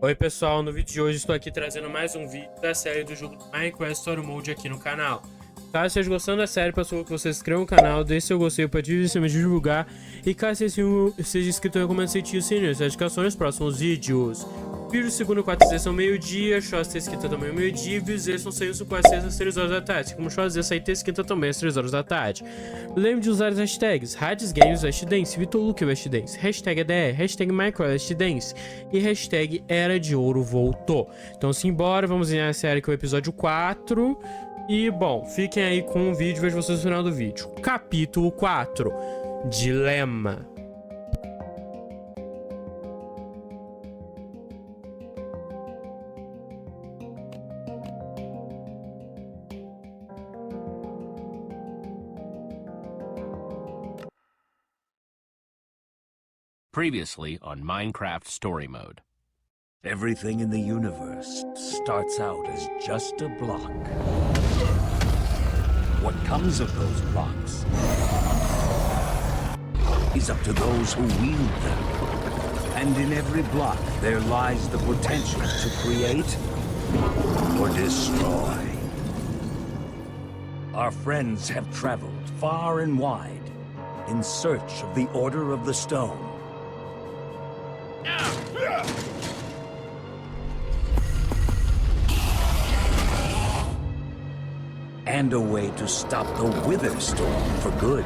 Oi pessoal, no vídeo de hoje estou aqui trazendo mais um vídeo da série do jogo Minecraft Story Mode aqui no canal. Caso esteja gostando da série, peço que você se inscreva no canal, deixe seu gostei para divulgar, e caso você seja inscrito, eu recomendo ativar o sininho das notificações nos próximos vídeos. Vídeos segunda e quarta e sexta são meio-dia, shorts terça e quinta também meio-dia, vídeos extras são saindo quarta e sexta às 3 horas da tarde, como shorts extras saem terça e quinta também às 3 horas da tarde. Lembre de usar as hashtags RadisGames Dance, VitorLuke Dance, hashtag EDR, hashtag Minecraft Dance e hashtag Era de Ouro Voltou. Então simbora, vamos iniciar a série com o episódio 4. E bom, fiquem aí com o vídeo, vejo vocês no final do vídeo. Capítulo 4, Dilema. Previously on Minecraft Story Mode. Everything in the universe starts out as just a block. What comes of those blocks is up to those who wield them. And in every block there lies the potential to create or destroy. Our friends have traveled far and wide in search of the Order of the Stone. And a way to stop the Wither Storm for good.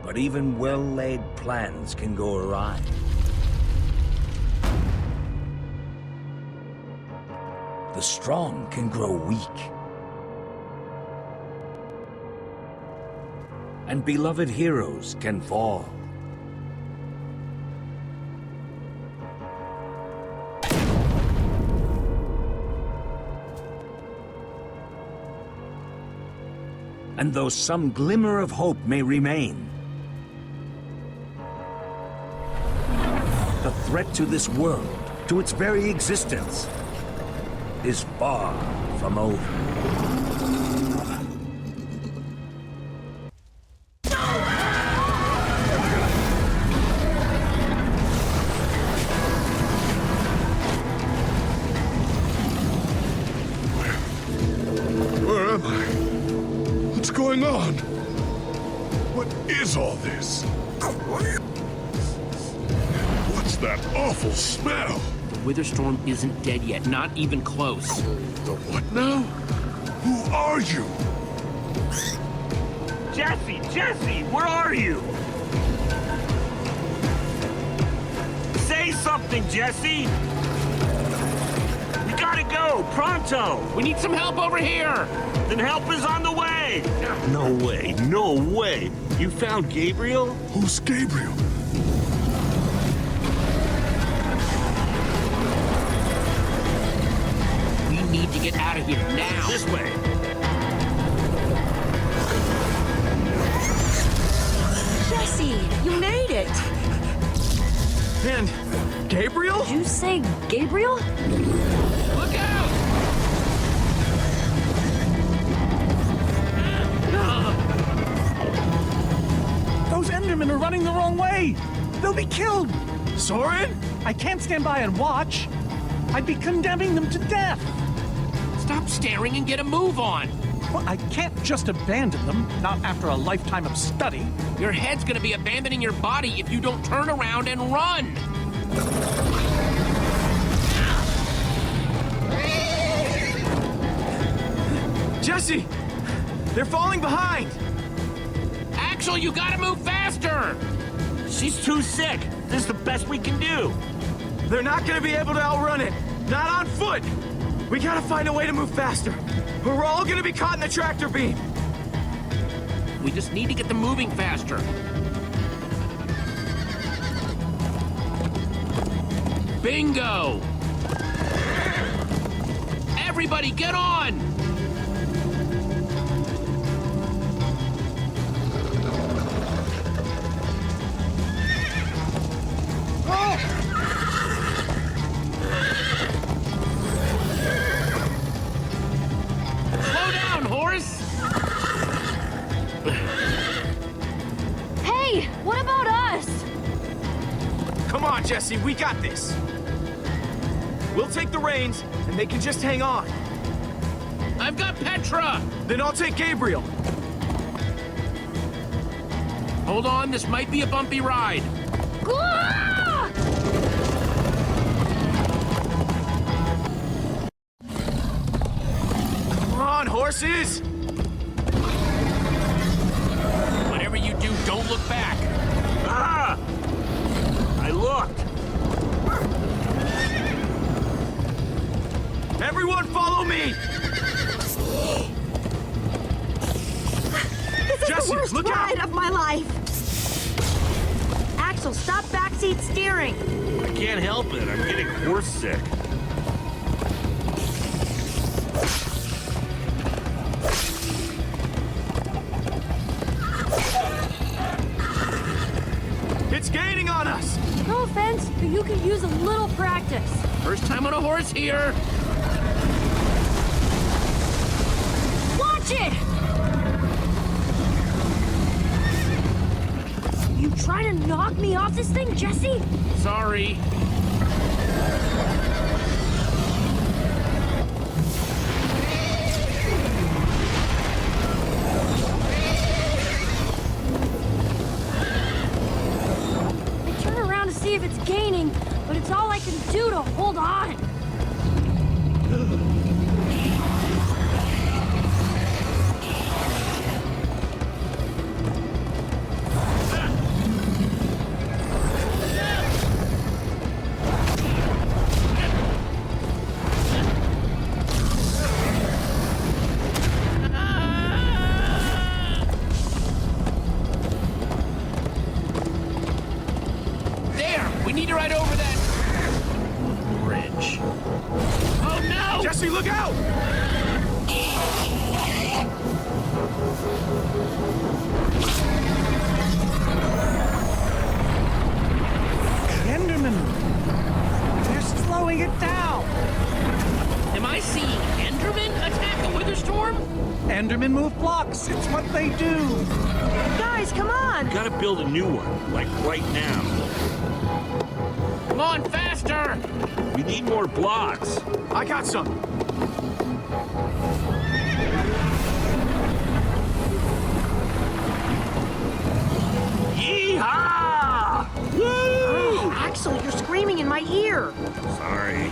But even well-laid plans can go awry. The strong can grow weak. And beloved heroes can fall. And though some glimmer of hope may remain, the threat to this world, to its very existence, is far from over. Where am I? What's going on? What is all this? What's that awful smell? The Wither Storm isn't dead yet, not even close. The what now? Who are you? Jesse, where are you? Say something, Jesse! We gotta go, pronto! We need some help over here! Then help is on the way! No way! You found Gabriel? Who's Gabriel? We need to get out of here now! This way! Jesse, you made it! And Gabriel? Did you say Gabriel? Look out! Those Endermen are running the wrong way! They'll be killed! Soren? I can't stand by and watch. I'd be condemning them to death. Stop staring and get a move on! Well, I can't just abandon them, not after a lifetime of study. Your head's gonna be abandoning your body if you don't turn around and run! Jesse! They're falling behind! Axel, you gotta move faster! She's too sick! This is the best we can do! They're not gonna be able to outrun it! Not on foot! We gotta find a way to move faster, or we're all gonna be caught in the tractor beam! We just need to get them moving faster. Bingo! Everybody get on! Slow down, horse! Hey, what about us? Come on, Jesse, we got this. We'll take the reins, and they can just hang on. I've got Petra! Then I'll take Gabriel. Hold on, this might be a bumpy ride. Come on, horses! Whatever you do, don't look back. Ah! I looked. Everyone follow me! This is Jesse, the worst look out! ride of my life! Axel, stop backseat steering! I can't help it. I'm getting horse sick. It's gaining on us! No offense, but you could use a little practice. First time on a horse here. Watch it! You trying to knock me off this thing, Jesse? Sorry. I turn around to see if it's gaining, but it's all I can do to hold on. There! We need to ride over that bridge. Oh no! Jesse, look out! The Endermen! They're slowing it down! Am I seeing Enderman attack a wither storm? Endermen move blocks. It's what they do. Guys, come on! Gotta build a new one, like right now. Come on, faster! We need more blocks. I got some. Yeehaw! Woo! Oh, Axel, you're screaming in my ear. Sorry.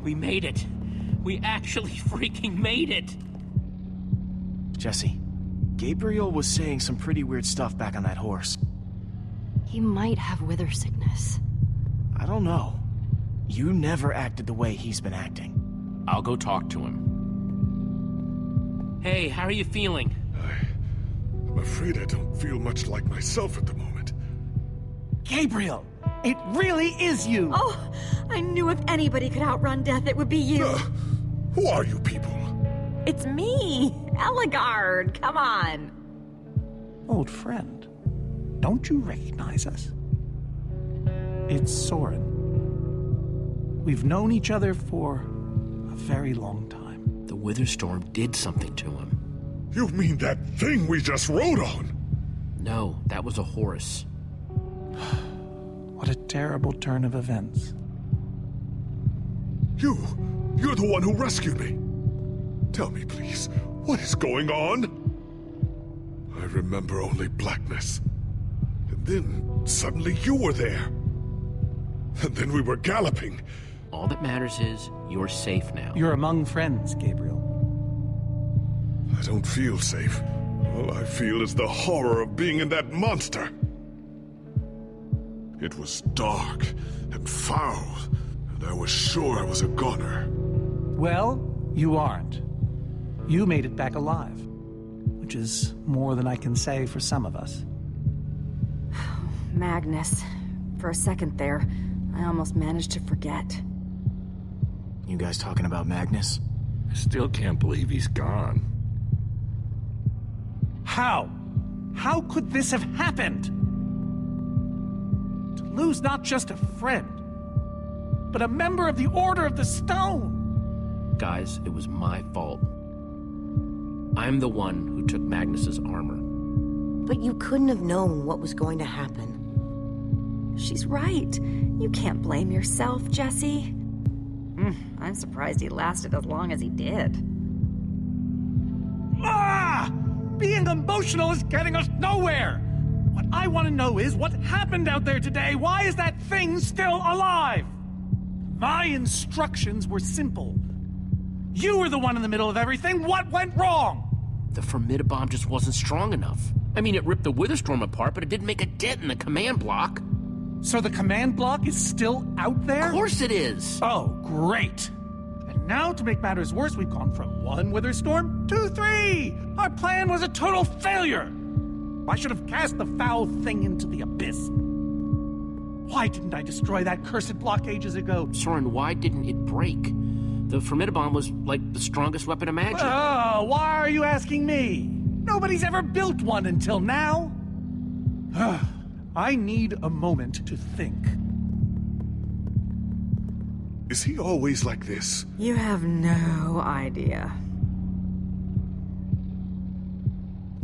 We made it. We actually freaking made it. Jesse, Gabriel was saying some pretty weird stuff back on that horse. He might have wither sickness. I don't know. You never acted the way he's been acting. I'll go talk to him. Hey, how are you feeling? I'm afraid I don't feel much like myself at the moment. Gabriel! It really is you! Oh, I knew if anybody could outrun death, it would be you. Who are you people? It's me, Eligard. Come on. Old friend, don't you recognize us? It's Soren. We've known each other for a very long time. The wither storm did something to him. You mean that thing we just rode on? No, that was a horse. What a terrible turn of events. You're the one who rescued me. Tell me, please, what is going on? I remember only blackness. And then, suddenly you were there. And then we were galloping. All that matters is you're safe now. You're among friends, Gabriel. I don't feel safe. All I feel is the horror of being in that monster. It was dark and foul, and I was sure I was a goner. Well, you aren't. You made it back alive, which is more than I can say for some of us. Magnus. For a second there, I almost managed to forget. You guys talking about Magnus? I still can't believe he's gone. How? How could this have happened? To lose not just a friend, but a member of the Order of the Stone. Guys, it was my fault. I'm the one who took Magnus's armor. But you couldn't have known what was going to happen. She's right. You can't blame yourself, Jesse. I'm surprised he lasted as long as he did. Ah! Being emotional is getting us nowhere! What I want to know is what happened out there today? Why is that thing still alive? My instructions were simple. You were the one in the middle of everything. What went wrong? The Formidabomb just wasn't strong enough. I mean, it ripped the Witherstorm apart, but it didn't make a dent in the command block. So the command block is still out there? Of course it is! Oh, great. And now, to make matters worse, we've gone from 1 Witherstorm to 3! Our plan was a total failure! I should have cast the foul thing into the abyss. Why didn't I destroy that cursed block ages ago? Soren, why didn't it break? The Formidabomb was, like, the strongest weapon imagined. Oh, why are you asking me? Nobody's ever built one until now. I need a moment to think. Is he always like this? You have no idea.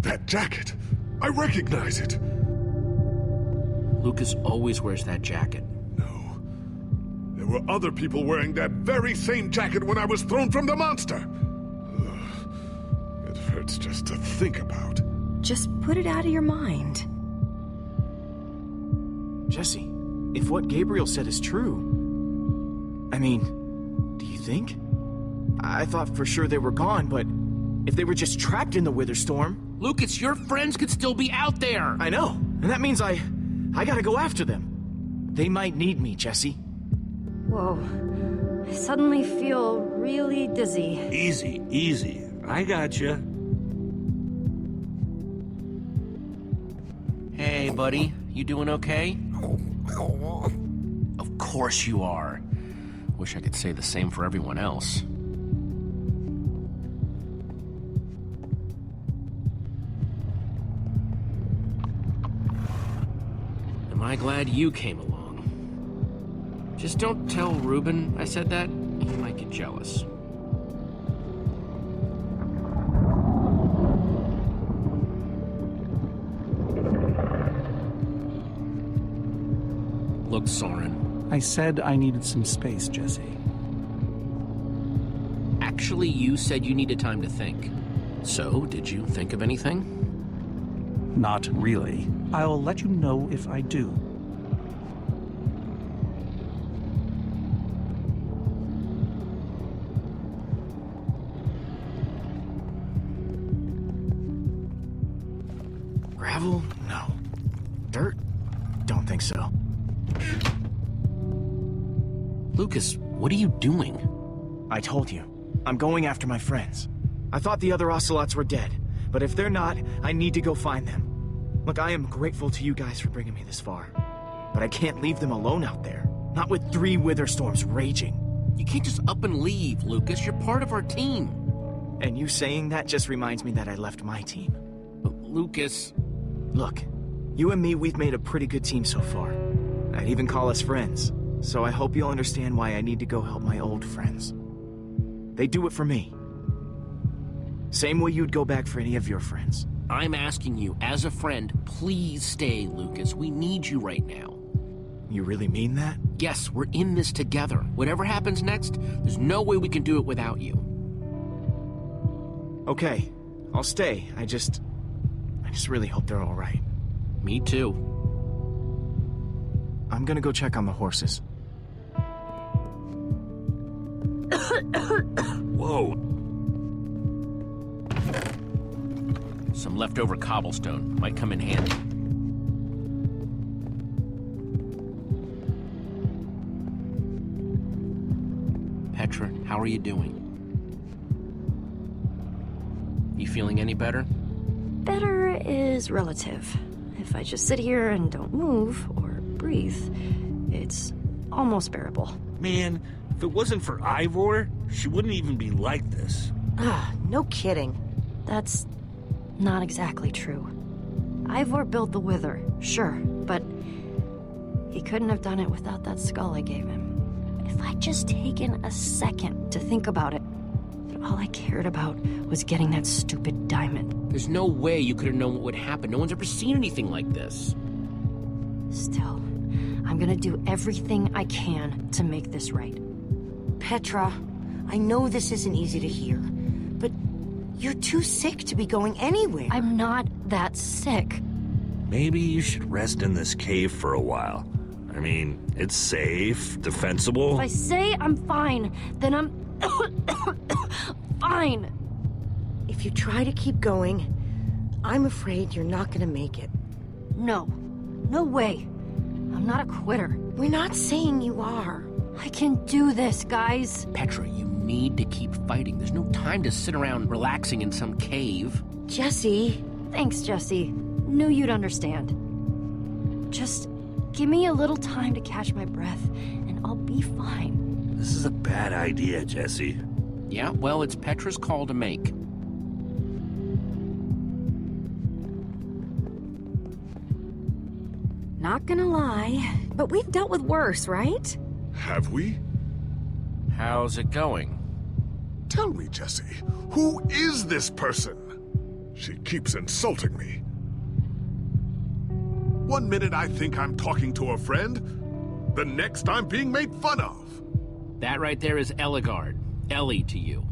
That jacket! I recognize it! Lucas always wears that jacket. No. There were other people wearing that very same jacket when I was thrown from the monster! Ugh. It hurts just to think about. Just put it out of your mind. Jesse, if what Gabriel said is true, I mean, do you think? I thought for sure they were gone, but if they were just trapped in the Witherstorm... Lucas, your friends could still be out there! I know, and that means I gotta go after them. They might need me, Jesse. Whoa. I suddenly feel really dizzy. Easy, easy. I got you. Hey, buddy. You doing okay? Of course you are. Wish I could say the same for everyone else. Am I glad you came along? Just don't tell Ruben I said that. He might get jealous. Look, Soren. I said I needed some space, Jesse. Actually, you said you needed time to think. So, did you think of anything? Not really. I'll let you know if I do. Gravel? No. Dirt? Don't think so. Lucas, what are you doing? I told you. I'm going after my friends. I thought the other ocelots were dead, but if they're not, I need to go find them. Look, I am grateful to you guys for bringing me this far, but I can't leave them alone out there. Not with 3 Witherstorms raging. You can't just up and leave, Lucas. You're part of our team. And you saying that just reminds me that I left my team. Lucas... Look, you and me, we've made a pretty good team so far. I'd even call us friends. So I hope you'll understand why I need to go help my old friends. They do it for me. Same way you'd go back for any of your friends. I'm asking you, as a friend, please stay, Lucas. We need you right now. You really mean that? Yes, we're in this together. Whatever happens next, there's no way we can do it without you. Okay, I'll stay. I just really hope they're all right. Me too. I'm gonna go check on the horses. Whoa. Some leftover cobblestone might come in handy. Petra, how are you doing? You feeling any better? Better is relative. If I just sit here and don't move or breathe, it's almost bearable. Man, if it wasn't for Ivor, she wouldn't even be like this. No kidding. That's not exactly true. Ivor built the Wither, sure, but he couldn't have done it without that skull I gave him. If I'd just taken a second to think about it, but all I cared about was getting that stupid diamond. There's no way you could have known what would happen. No one's ever seen anything like this. Still, I'm gonna do everything I can to make this right. Petra, I know this isn't easy to hear, but you're too sick to be going anywhere. I'm not that sick. Maybe you should rest in this cave for a while. I mean, it's safe, defensible. If I say I'm fine, then I'm fine. If you try to keep going, I'm afraid you're not gonna make it. No. No way. I'm not a quitter. We're not saying you are. I can do this, guys. Petra, you need to keep fighting. There's no time to sit around relaxing in some cave. Jesse. Thanks, Jesse. Knew you'd understand. Just give me a little time to catch my breath, and I'll be fine. This is a bad idea, Jesse. Yeah, well, it's Petra's call to make. Not gonna lie, but we've dealt with worse, right? Have we? How's it going? Tell me, Jesse, who is this person? She keeps insulting me. One minute I think I'm talking to a friend, the next I'm being made fun of. That right there is Ellegaard. Ellie to you.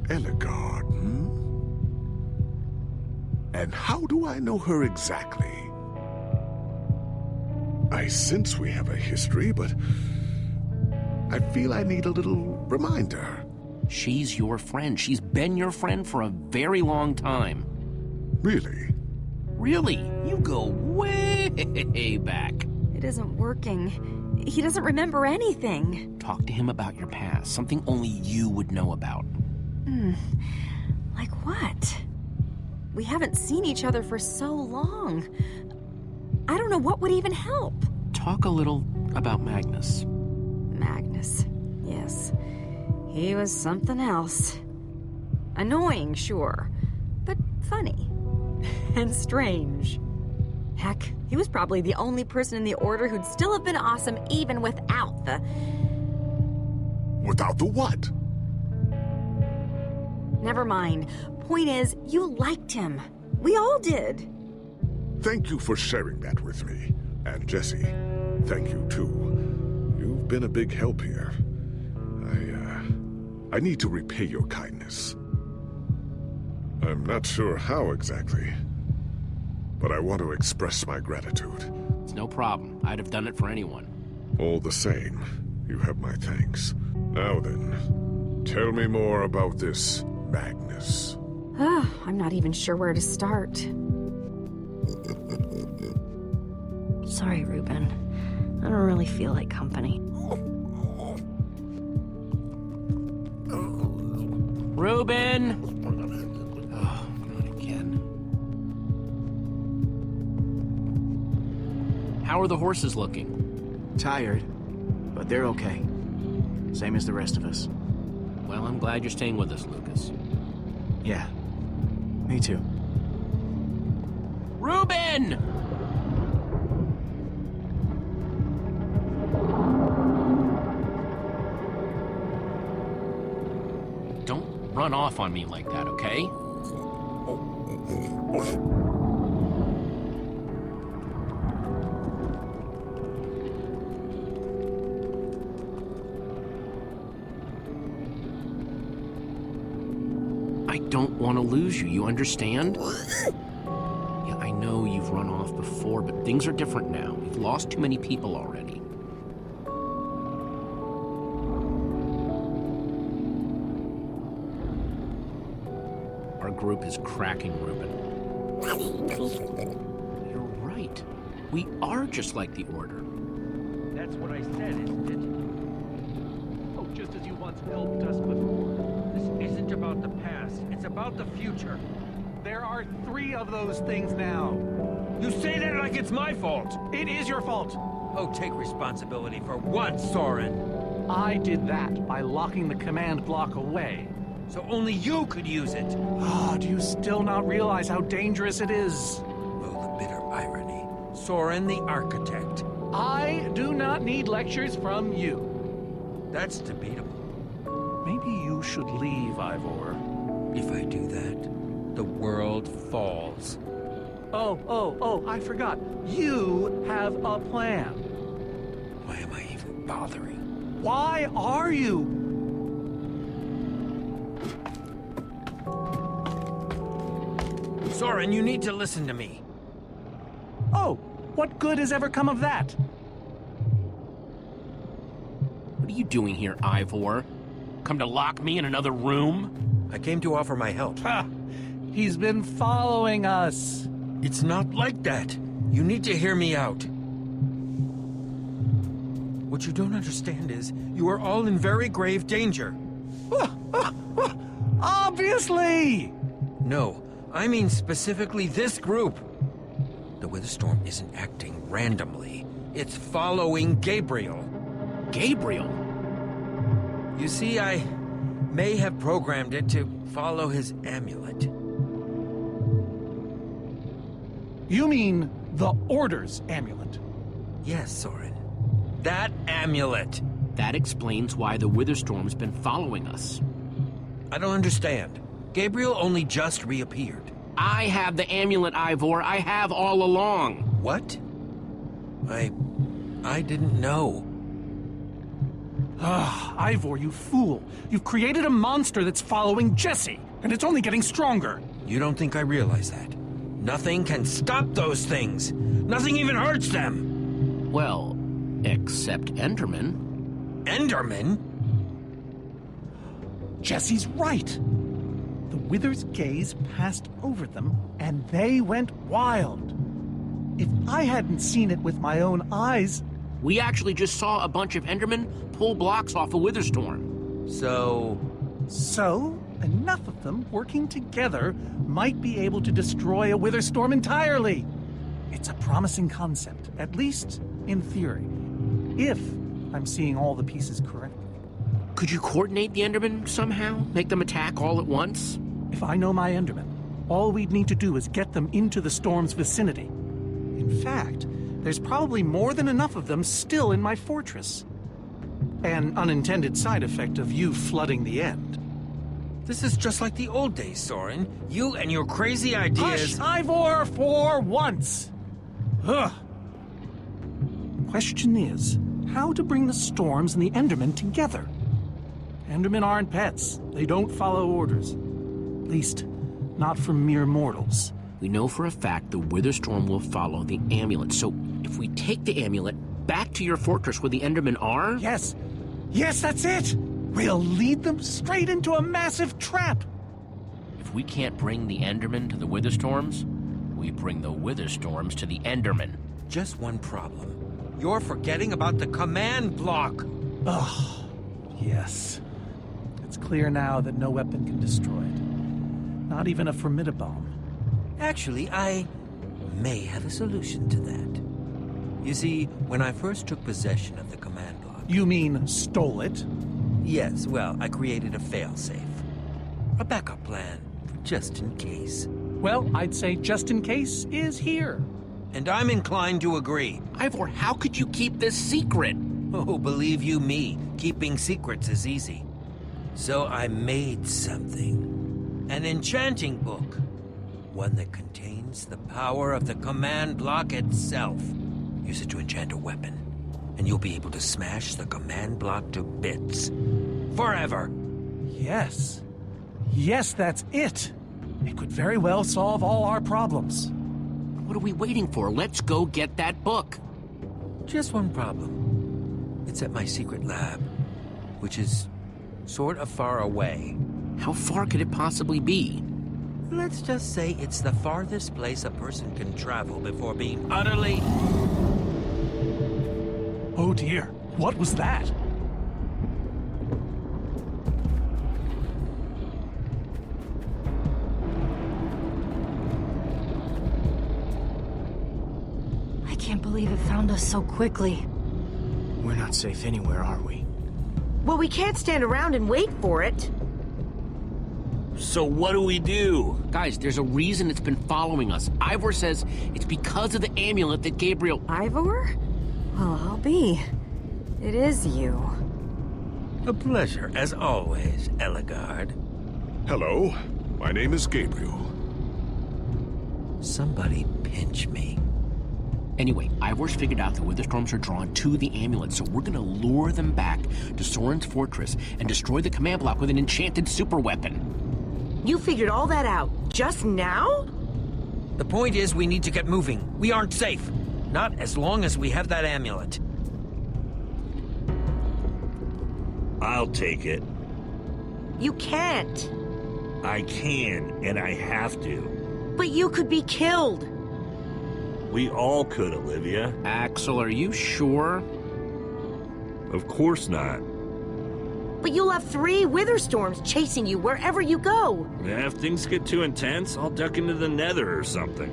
Ellegaard, hmm? And how do I know her exactly? I sense we have a history, but I feel I need a little reminder. She's your friend. She's been your friend for a very long time. Really? Really? You go way back. It isn't working. He doesn't remember anything. Talk to him about your past. Something only you would know about. Like what? We haven't seen each other for so long. I don't know what would even help. Talk a little about Magnus. Magnus, yes. He was something else. Annoying, sure, but funny. And strange. Heck, he was probably the only person in the Order who'd still have been awesome even without the... Without the what? Never mind. Point is, you liked him. We all did. Thank you for sharing that with me. And Jesse, thank you too. You've been a big help here. I need to repay your kindness. I'm not sure how exactly, but I want to express my gratitude. It's no problem. I'd have done it for anyone. All the same, you have my thanks. Now then, tell me more about this Magnus. I'm not even sure where to start. Sorry, Ruben. I don't really feel like company. Ruben! Oh, not again. How are the horses looking? Tired, but they're okay. Same as the rest of us. Well, I'm glad you're staying with us, Lucas. Yeah, me too. Ruben! Don't run off on me like that, okay? I don't want to lose you, you understand? Yeah, I know you've run off before, but things are different now. We've lost too many people already. Our group is cracking, Ruben. You're right. We are just like the Order. That's what I said, isn't it? Oh, just as you once helped us before. This isn't about the past. It's about the future. There are 3 of those things now. You say that like it's my fault. It is your fault. Oh, take responsibility for what, Soren? I did that by locking the command block away. So only you could use it. Do you still not realize how dangerous it is? Oh, the bitter irony. Soren the Architect. I do not need lectures from you. That's debatable. Maybe you should leave, Ivor. If I do that, the world falls. Oh, I forgot. You have a plan. Why am I even bothering? Why are you? Soren, you need to listen to me. Oh, what good has ever come of that? What are you doing here, Ivor? Come to lock me in another room? I came to offer my help. Ha! He's been following us. It's not like that. You need to hear me out. What you don't understand is, you are all in very grave danger. Obviously! No, I mean specifically this group. The Witherstorm isn't acting randomly. It's following Gabriel. Gabriel? You see, I may have programmed it to follow his amulet. You mean the Order's amulet? Yes, Soren. That amulet. That explains why the Witherstorm's been following us. I don't understand. Gabriel only just reappeared. I have the amulet, Ivor. I have all along. What? I didn't know. Ah, Ivor, you fool. You've created a monster that's following Jesse, and it's only getting stronger. You don't think I realize that? Nothing can stop those things. Nothing even hurts them. Well, except Enderman. Enderman? Jesse's right. The Wither's gaze passed over them, and they went wild. If I hadn't seen it with my own eyes... We actually just saw a bunch of Endermen pull blocks off a Witherstorm. So, enough of them working together might be able to destroy a Witherstorm entirely. It's a promising concept, at least in theory, if I'm seeing all the pieces correctly. Could you coordinate the Endermen somehow? Make them attack all at once? If I know my Endermen, all we'd need to do is get them into the storm's vicinity. In fact, there's probably more than enough of them still in my fortress. An unintended side effect of you flooding the end. This is just like the old days, Soren. You and your crazy ideas... Hush, Ivor, for once! Ugh. Question is, how to bring the storms and the Endermen together? Endermen aren't pets. They don't follow orders. At least, not from mere mortals. We know for a fact the Witherstorm will follow the amulet, so if we take the amulet back to your fortress where the Endermen are... Yes, that's it! We'll lead them straight into a massive trap! If we can't bring the Endermen to the Witherstorms, we bring the Witherstorms to the Endermen. Just one problem. You're forgetting about the command block! Ugh, yes. It's clear now that no weapon can destroy it. Not even a formidabomb. Actually, I may have a solution to that. You see, when I first took possession of the command block... You mean stole it? Yes, well, I created a failsafe. A backup plan, for just in case. Well, I'd say just in case is here. And I'm inclined to agree. Ivor, how could you keep this secret? Oh, believe you me, keeping secrets is easy. So I made something. An enchanting book. One that contains the power of the command block itself. Use it to enchant a weapon, and you'll be able to smash the command block to bits. Forever! Yes. Yes, that's it. It could very well solve all our problems. What are we waiting for? Let's go get that book. Just one problem. It's at my secret lab, which is sort of far away. How far could it possibly be? Let's just say it's the farthest place a person can travel before being utterly... Oh dear, what was that? I can't believe it found us so quickly. We're not safe anywhere, are we? Well, we can't stand around and wait for it. So what do we do? Guys, there's a reason it's been following us. Ivor says it's because of the amulet that Gabriel... Ivor? Well, I'll be. It is you. A pleasure, as always, Eligard. Hello, my name is Gabriel. Somebody pinch me. Anyway, Ivor's figured out the Witherstorms are drawn to the amulet, so we're gonna lure them back to Soren's fortress and destroy the command block with an enchanted superweapon. You figured all that out just now? The point is, we need to get moving. We aren't safe. Not as long as we have that amulet. I'll take it. You can't. I can, and I have to. But you could be killed. We all could, Olivia. Axel, are you sure? Of course not. But you'll have 3 Witherstorms chasing you wherever you go. If things get too intense, I'll duck into the nether or something.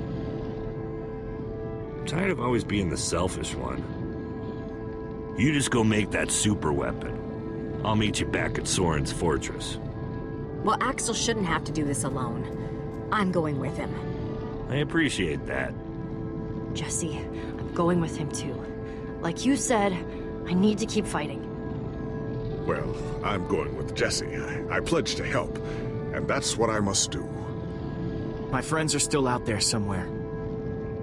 I'm tired of always being the selfish one. You just go make that super weapon. I'll meet you back at Soren's fortress. Well, Axel shouldn't have to do this alone. I'm going with him. I appreciate that. Jesse, I'm going with him too. Like you said, I need to keep fighting. Well, I'm going with Jesse. I pledged to help, and that's what I must do. My friends are still out there somewhere.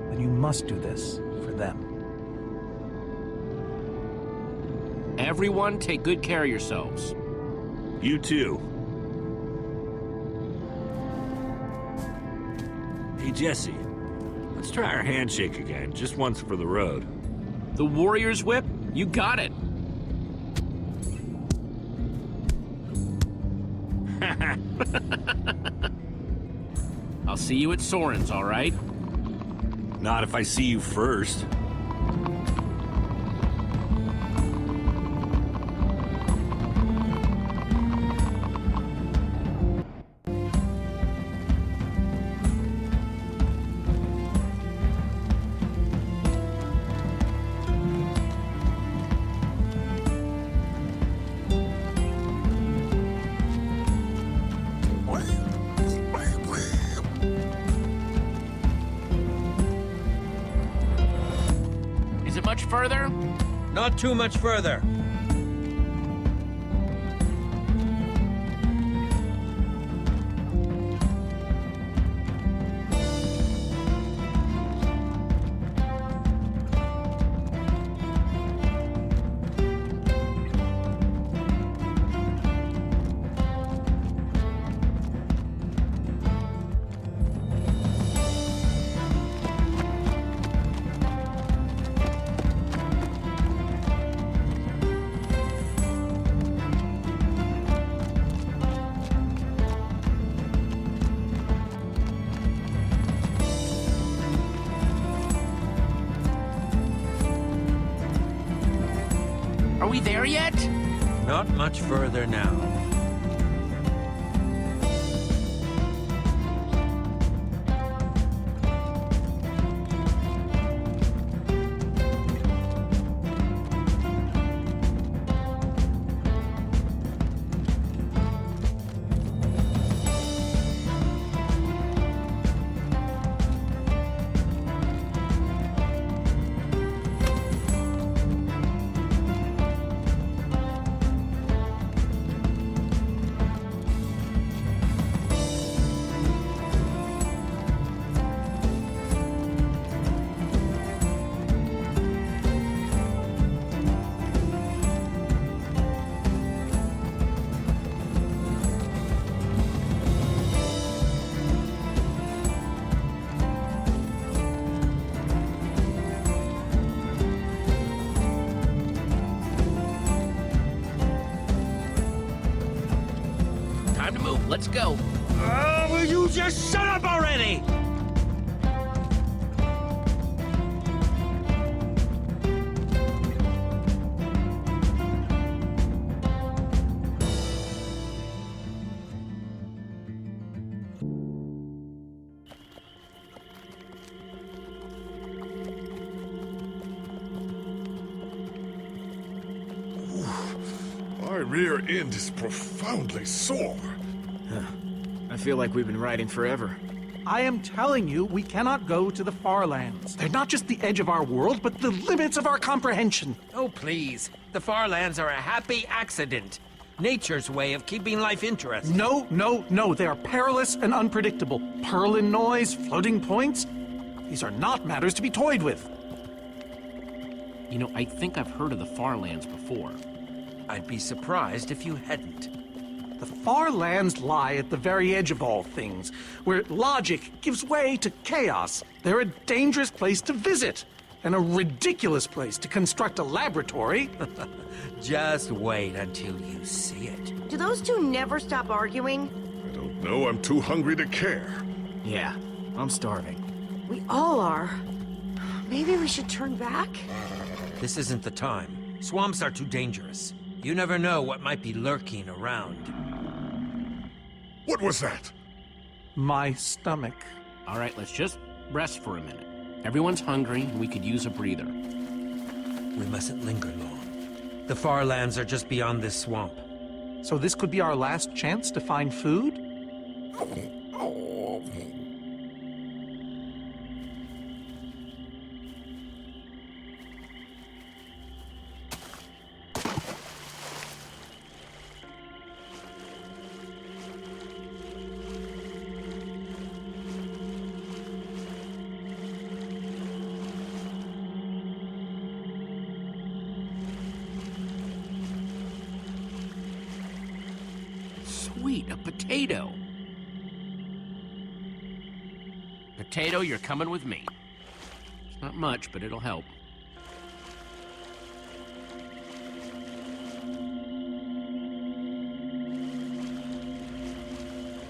Then you must do this for them. Everyone, take good care of yourselves. You too. Hey, Jesse. Let's try our handshake again, just once for the road. The Warrior's Whip? You got it. I'll see you at Soren's, all right? Not if I see you first. Is it much further? Not too much further. Are we there yet? Not much further now. Time to move. Let's go. Oh, will you just shut up already? My rear end is profoundly sore. I feel like we've been riding forever. I am telling you, we cannot go to the far lands. They're not just the edge of our world, but the limits of our comprehension. Oh, please. The far lands are a happy accident. Nature's way of keeping life interesting. No, no, no. They are perilous and unpredictable. Purlin noise, floating points. These are not matters to be toyed with. You know, I think I've heard of the Far Lands before. I'd be surprised if you hadn't. The Far Lands lie at the very edge of all things, where logic gives way to chaos. They're a dangerous place to visit, and a ridiculous place to construct a laboratory. Just wait until you see it. Do those two never stop arguing? I don't know. I'm too hungry to care. Yeah, I'm starving. We all are. Maybe we should turn back? This isn't the time. Swamps are too dangerous. You never know what might be lurking around. What was that? My stomach. All right, let's just rest for a minute. Everyone's hungry, and we could use a breather. We mustn't linger long. The Far Lands are just beyond this swamp. So this could be our last chance to find food? Sweet, a potato. Potato, you're coming with me. It's not much, but it'll help.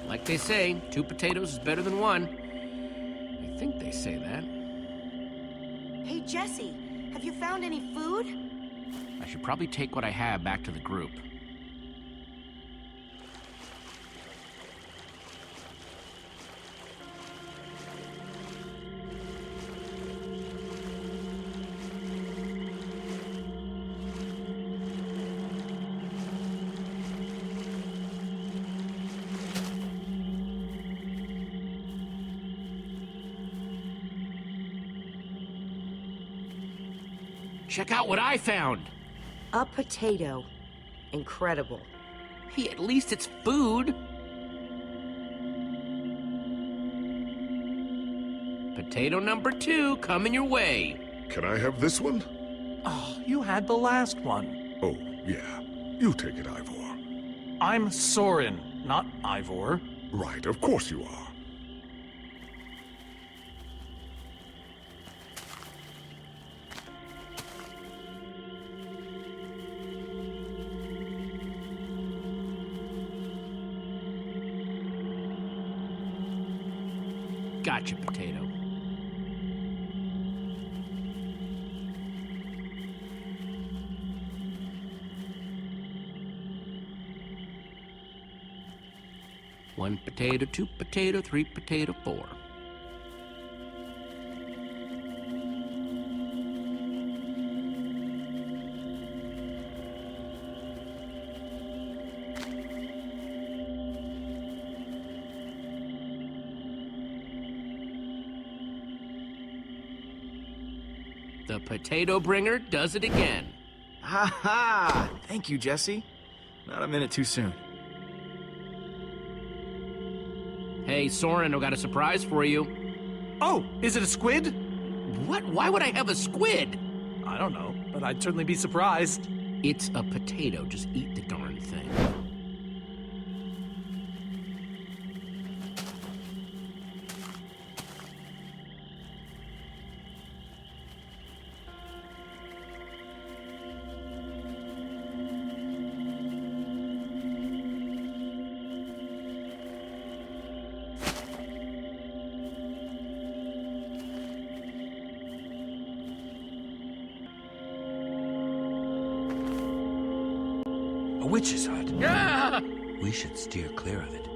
Like they say, 2 potatoes is better than 1. I think they say that. Hey, Jesse, have you found any food? I should probably take what I have back to the group. Check out what I found! A potato. Incredible. Hey, at least it's food! Potato number 2 coming your way. Can I have this one? Oh, you had the last one. Oh, yeah. You take it, Ivor. I'm Soren, not Ivor. Right, of course you are. Gotcha, potato. One potato, 2 potato, 3 potato, 4. The potato bringer does it again. Ha ha! Thank you, Jesse. Not a minute too soon. Hey, Soren, I've got a surprise for you. Oh, is it a squid? What? Why would I have a squid? I don't know, but I'd certainly be surprised. It's a potato. Just eat the darn thing. A witch's hut. Ah! We should steer clear of it.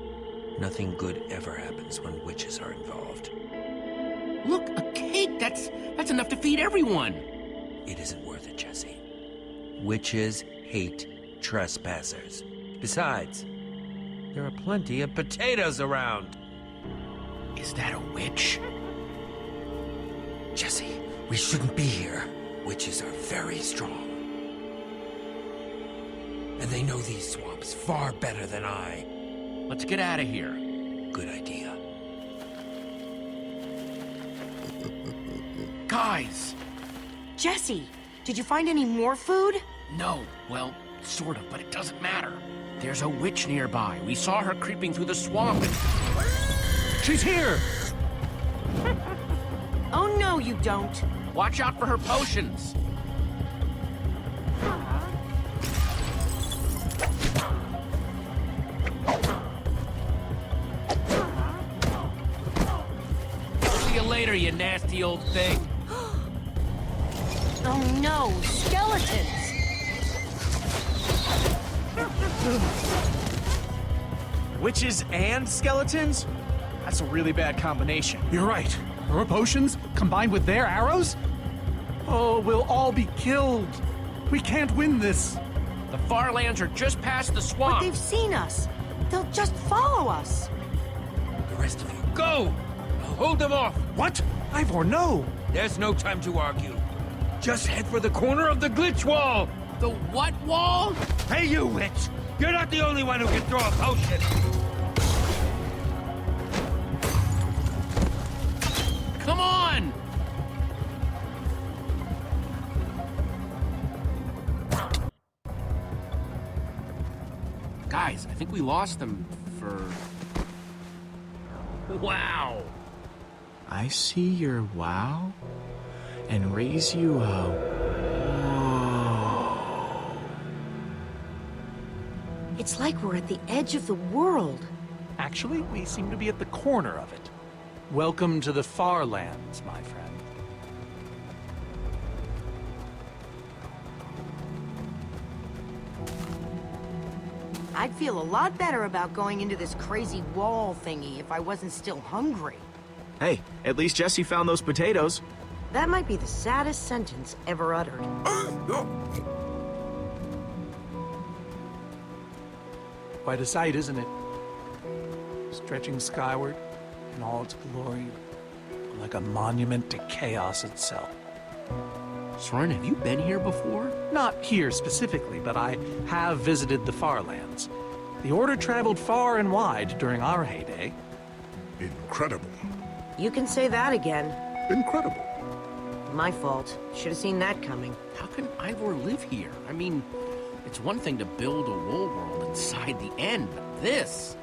Nothing good ever happens when witches are involved. Look, a cake! That's enough to feed everyone! It isn't worth it, Jesse. Witches hate trespassers. Besides, there are plenty of potatoes around. Is that a witch? Jesse, we shouldn't be here. Witches are very strong. And they know these swamps far better than I. Let's get out of here. Good idea. Guys! Jesse, did you find any more food? No, well, sort of, but it doesn't matter. There's a witch nearby. We saw her creeping through the swamp and... She's here! Oh no, you don't. Watch out for her potions! See you later, you nasty old thing. Oh no, skeletons! Witches and skeletons? That's a really bad combination. You're right. Her potions, combined with their arrows? Oh, we'll all be killed. We can't win this. The Farlands are just past the But swamp. they've seen us. They'll just follow us. The rest of you, go! I'll hold them off. What? Ivor, no! There's no time to argue. Just head for the corner of the glitch wall. The what wall? Hey, you witch! You're not the only one who can throw a potion. Come on! Guys, I think we lost them for... Wow! I see your wow and raise you a whoa. It's like we're at the edge of the world. Actually, we seem to be at the corner of it. Welcome to the Farlands, my friend. I'd feel a lot better about going into this crazy wall thingy if I wasn't still hungry. Hey, at least Jesse found those potatoes. That might be the saddest sentence ever uttered. Quite a sight, isn't it? Stretching skyward in all its glory, like a monument to chaos itself. Soren, have you been here before? Not here specifically, but I have visited the Farlands. The Order traveled far and wide during our heyday. Incredible. You can say that again. Incredible. My fault. Should have seen that coming. How can Ivor live here? I mean, it's one thing to build a wool world inside the end, but this...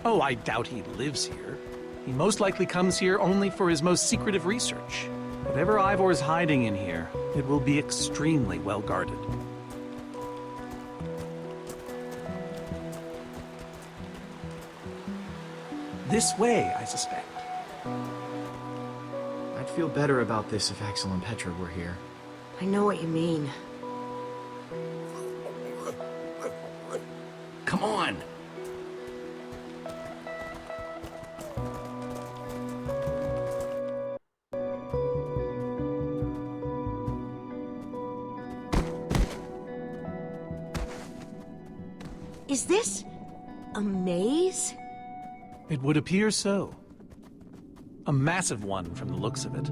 Oh, I doubt he lives here. He most likely comes here only for his most secretive research. Whatever Ivor's hiding in here, it will be extremely well guarded. This way, I suspect. I'd feel better about this if Axel and Petra were here. I know what you mean. Come on! Is this a maze? It would appear so. A massive one from the looks of it.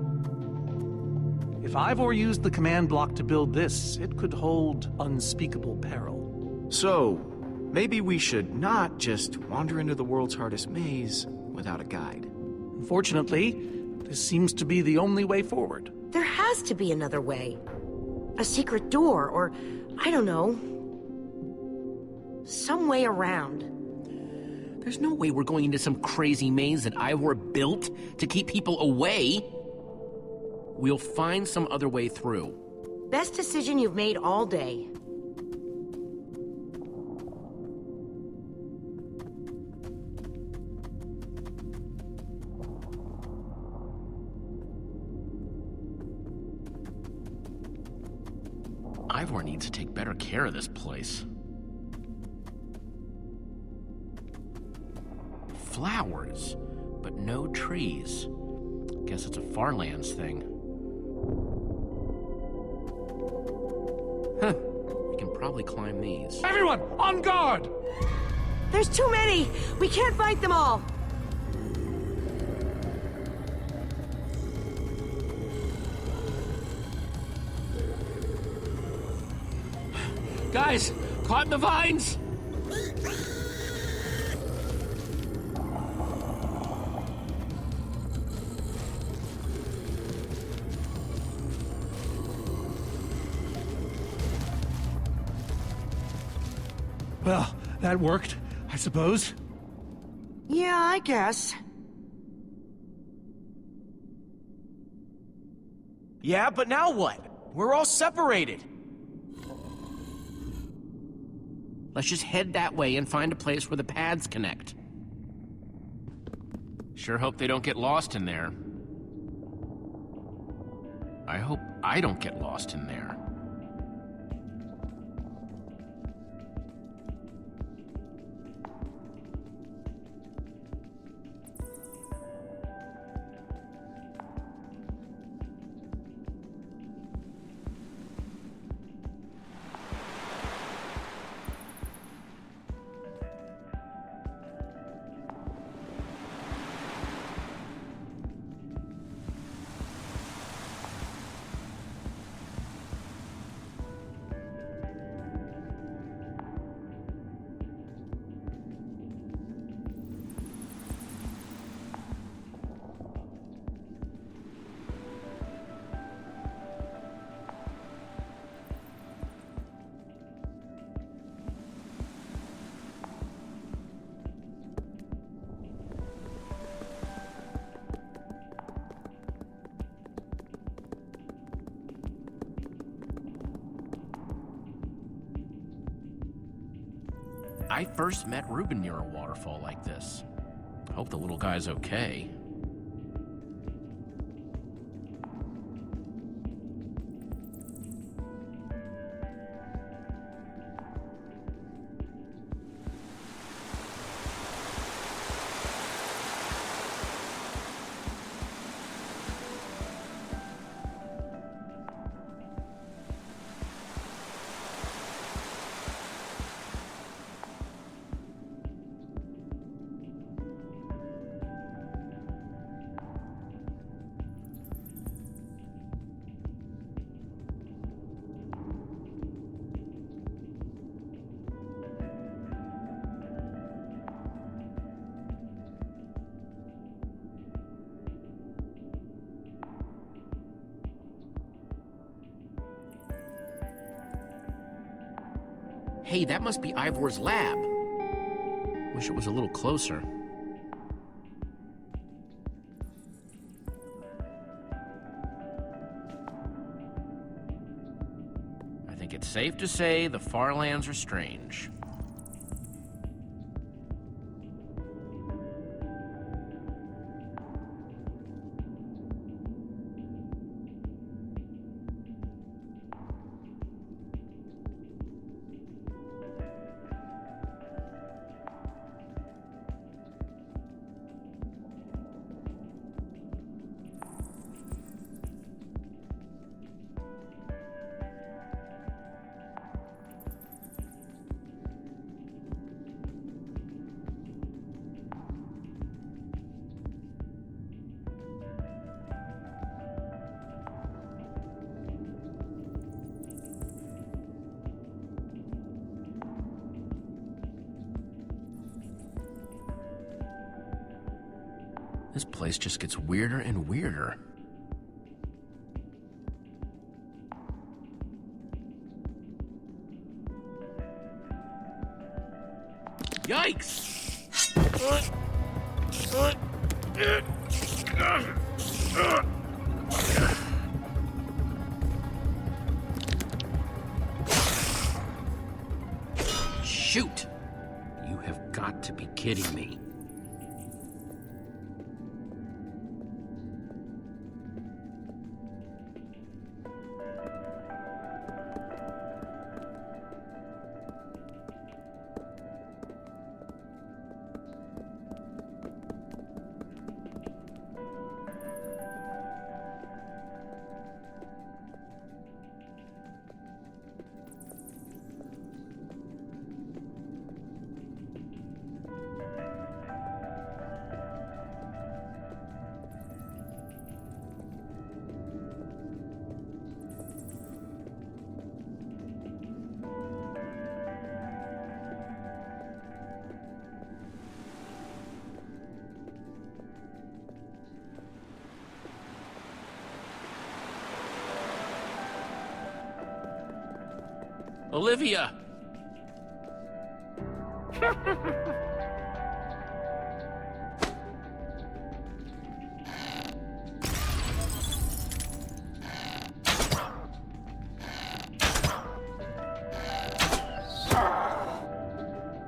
If Ivor used the command block to build this, it could hold unspeakable peril. So, maybe we should not just wander into the world's hardest maze without a guide. Unfortunately, this seems to be the only way forward. There has to be another way. A secret door, or I don't know. Some way around. There's no way we're going into some crazy maze that Ivor built to keep people away. We'll find some other way through. Best decision you've made all day. Ivor needs to take better care of this place. Flowers, but no trees. Guess it's a Farlands thing. Huh. We can probably climb these. Everyone, on guard! There's too many! We can't fight them all! Guys, Caught in the vines! Well, that worked, I suppose. Yeah, I guess. Yeah, but now what? We're all separated. Let's just head that way and find a place where the paths connect. Sure hope they don't get lost in there. I hope I don't get lost in there. I first met Reuben near a waterfall like this. I hope the little guy's okay. Hey, that must be Ivor's lab. Wish it was a little closer. I think it's safe to say the far lands are strange. This place just gets weirder and weirder. Yikes! Shoot! You have got to be kidding me. Olivia!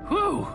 Whew!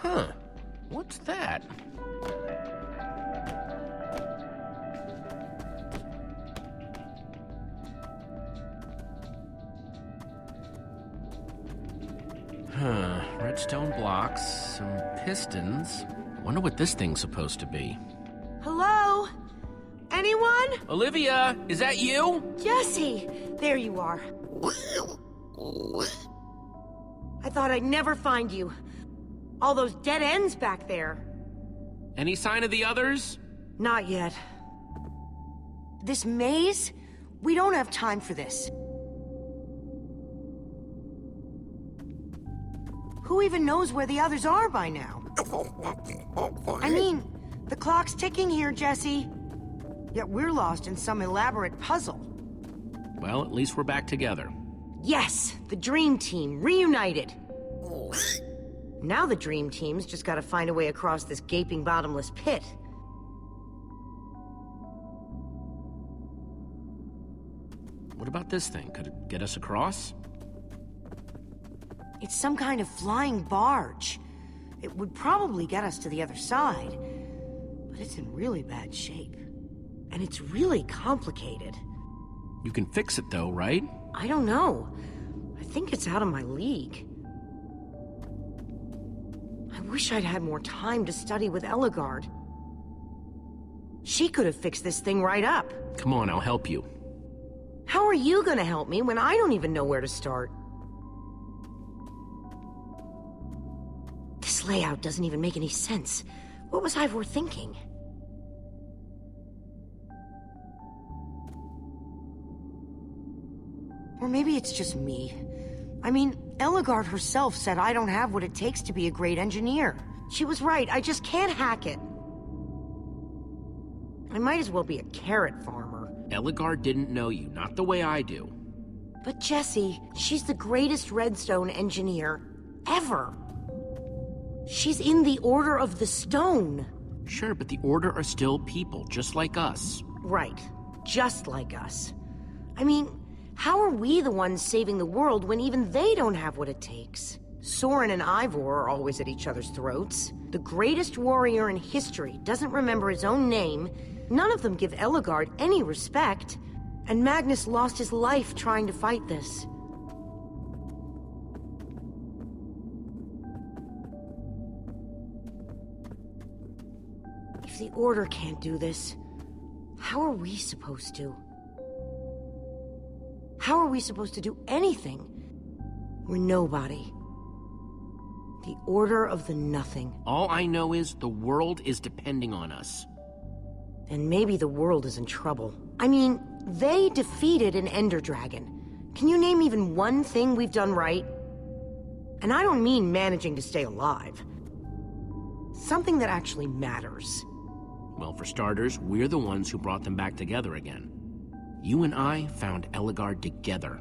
Huh. What's that? Redstone blocks, some pistons. Wonder what this thing's supposed to be. Hello? Anyone? Olivia, is that you? Jesse! There you are. I thought I'd never find you. All those dead ends back there. Any sign of the others? Not yet. This maze? We don't have time for this. Who even knows where the others are by now? I mean, the clock's ticking here, Jesse. Yet we're lost in some elaborate puzzle. Well, at least we're back together. Yes, the Dream Team, reunited. Now the Dream Team's just gotta find a way across this gaping bottomless pit. What about this thing? Could it get us across? It's some kind of flying barge. It would probably get us to the other side, but it's in really bad shape. And it's really complicated. You can fix it though, right? I don't know. I think it's out of my league. I wish I'd had more time to study with Eligard. She could have fixed this thing right up. Come on, I'll help you. How are you gonna help me when I don't even know where to start? This layout doesn't even make any sense. What was Ivor thinking? Or maybe it's just me. I mean, Eligard herself said I don't have what it takes to be a great engineer. She was right, I just can't hack it. I might as well be a carrot farmer. Eligard didn't know you, not the way I do. But Jessie, she's the greatest redstone engineer ever. She's in the Order of the Stone. Sure, but the Order are still people, just like us. Right, just like us. I mean, how are we the ones saving the world when even they don't have what it takes? Soren and Ivor are always at each other's throats. The greatest warrior in history doesn't remember his own name. None of them give Eligard any respect. And Magnus lost his life trying to fight this. If the Order can't do this, how are we supposed to? How are we supposed to do anything? We're nobody. The Order of the Nothing. All I know is the world is depending on us. Then maybe the world is in trouble. I mean, they defeated an Ender Dragon. Can you name even one thing we've done right? And I don't mean managing to stay alive. Something that actually matters. Well, for starters, we're the ones who brought them back together again. You and I found Eligard together.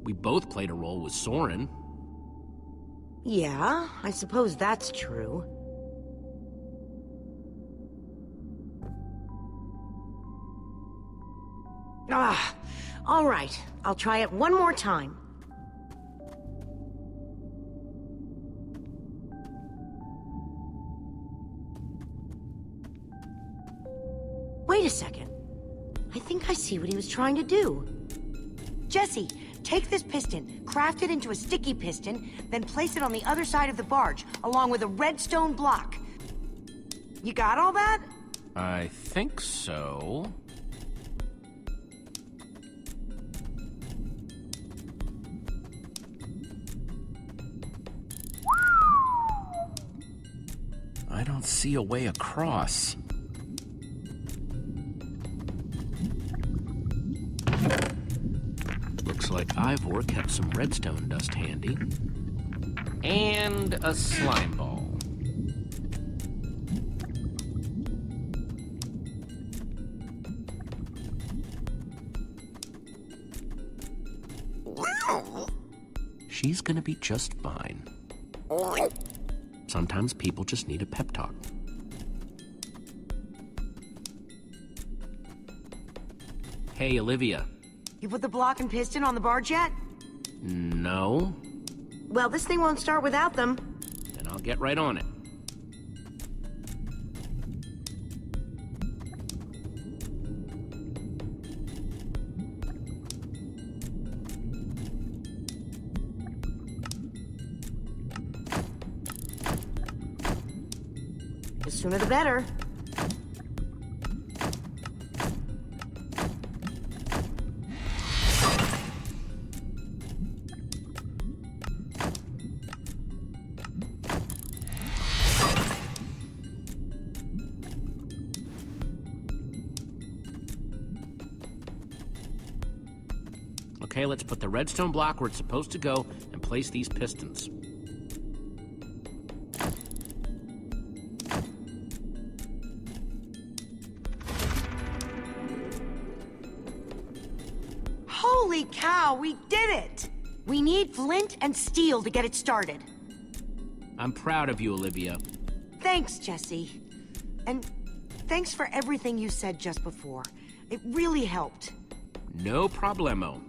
We both played a role with Soren. Yeah, I suppose that's true. All right. I'll try it one more time. think I see what he was trying to do. Jesse, take this piston, craft it into a sticky piston, then place it on the other side of the barge, along with a redstone block. You got all that? I think so. I don't see a way across. Looks like Ivor kept some redstone dust handy. And a slime ball. She's gonna be just fine. Sometimes people just need a pep talk. Hey, Olivia. You put the block and piston on the barge yet? No. Well, this thing won't start without them. Then I'll get right on it. The sooner the better. Okay, let's put the redstone block where it's supposed to go and place these pistons. Holy cow, we did it! We need flint and steel to get it started. I'm proud of you, Olivia. Thanks, Jesse. And thanks for everything you said just before. It really helped. No problemo.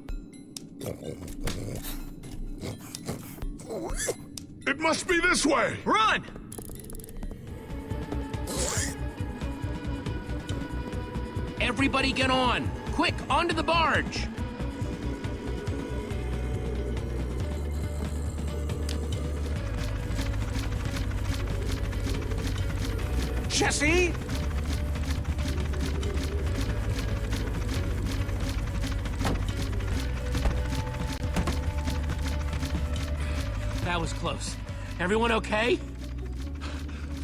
It must be this way! Run! Everybody get on! Quick, onto the barge! Jesse? That was close. Everyone okay?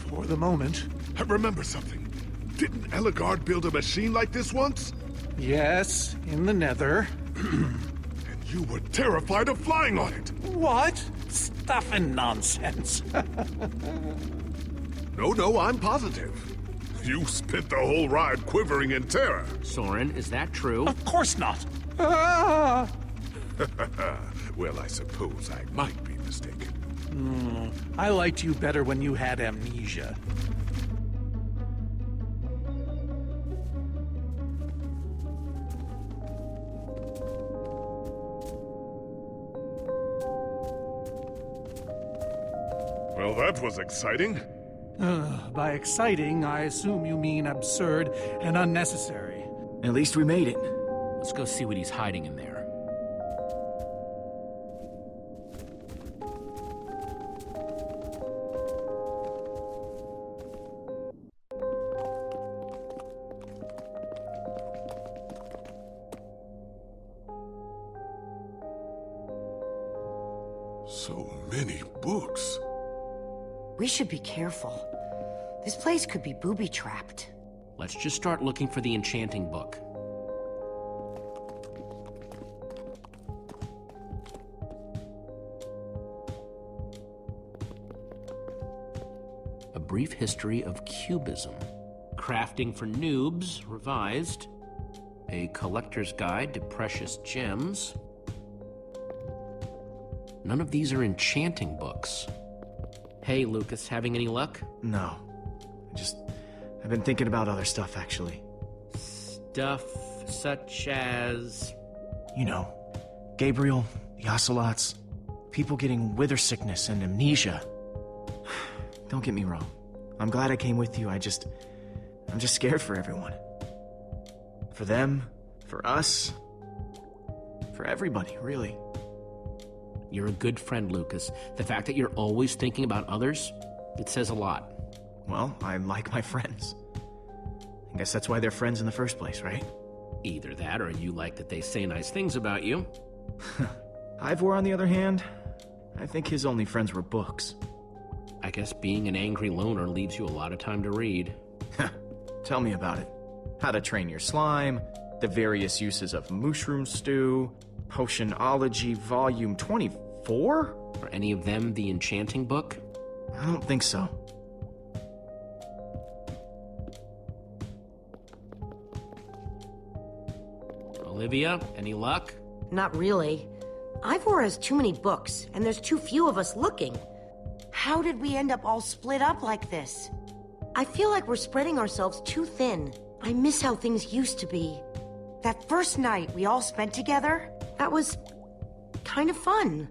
For the moment. I remember something. Didn't Ellegaard build a machine like this once? Yes, in the nether. And you were terrified of flying on it. What? Stuff and nonsense. No, I'm positive. You spent the whole ride quivering in terror. Soren, is that true? Of course not. Ah! Well, I suppose I might be mistaken. I liked you better when you had amnesia. Well, that was exciting. By exciting, I assume you mean absurd and unnecessary. At least we made it. Let's go see what he's hiding in there. So many books. We should be careful. This place could be booby-trapped. Let's just start looking for the enchanting book. A Brief History of Cubism. Crafting for Noobs, revised. A Collector's Guide to Precious Gems. None of these are enchanting books. Hey, Lucas, having any luck? No. I've been thinking about other stuff, actually. Stuff such as... You know, Gabriel, the Ocelots, people getting wither sickness and amnesia. Don't get me wrong. I'm glad I came with you, I'm just scared for everyone. For them, For us. For everybody, really. You're a good friend, Lucas. The fact that you're always thinking about others, it says a lot. Well, I like my friends. I guess that's why they're friends in the first place, right? Either that, or you like that they say nice things about you. Ivor, on the other hand, I think his only friends were books. I guess being an angry loner leaves you a lot of time to read. Tell me about it. How to Train Your Slime, the various uses of mushroom stew, Potionology Volume 24? Are any of them the enchanting book? I don't think so. Olivia, any luck? Not really. Ivor has too many books, and there's too few of us looking. How did we end up all split up like this? I feel like we're spreading ourselves too thin. I miss how things used to be. That first night we all spent together, that was kind of fun.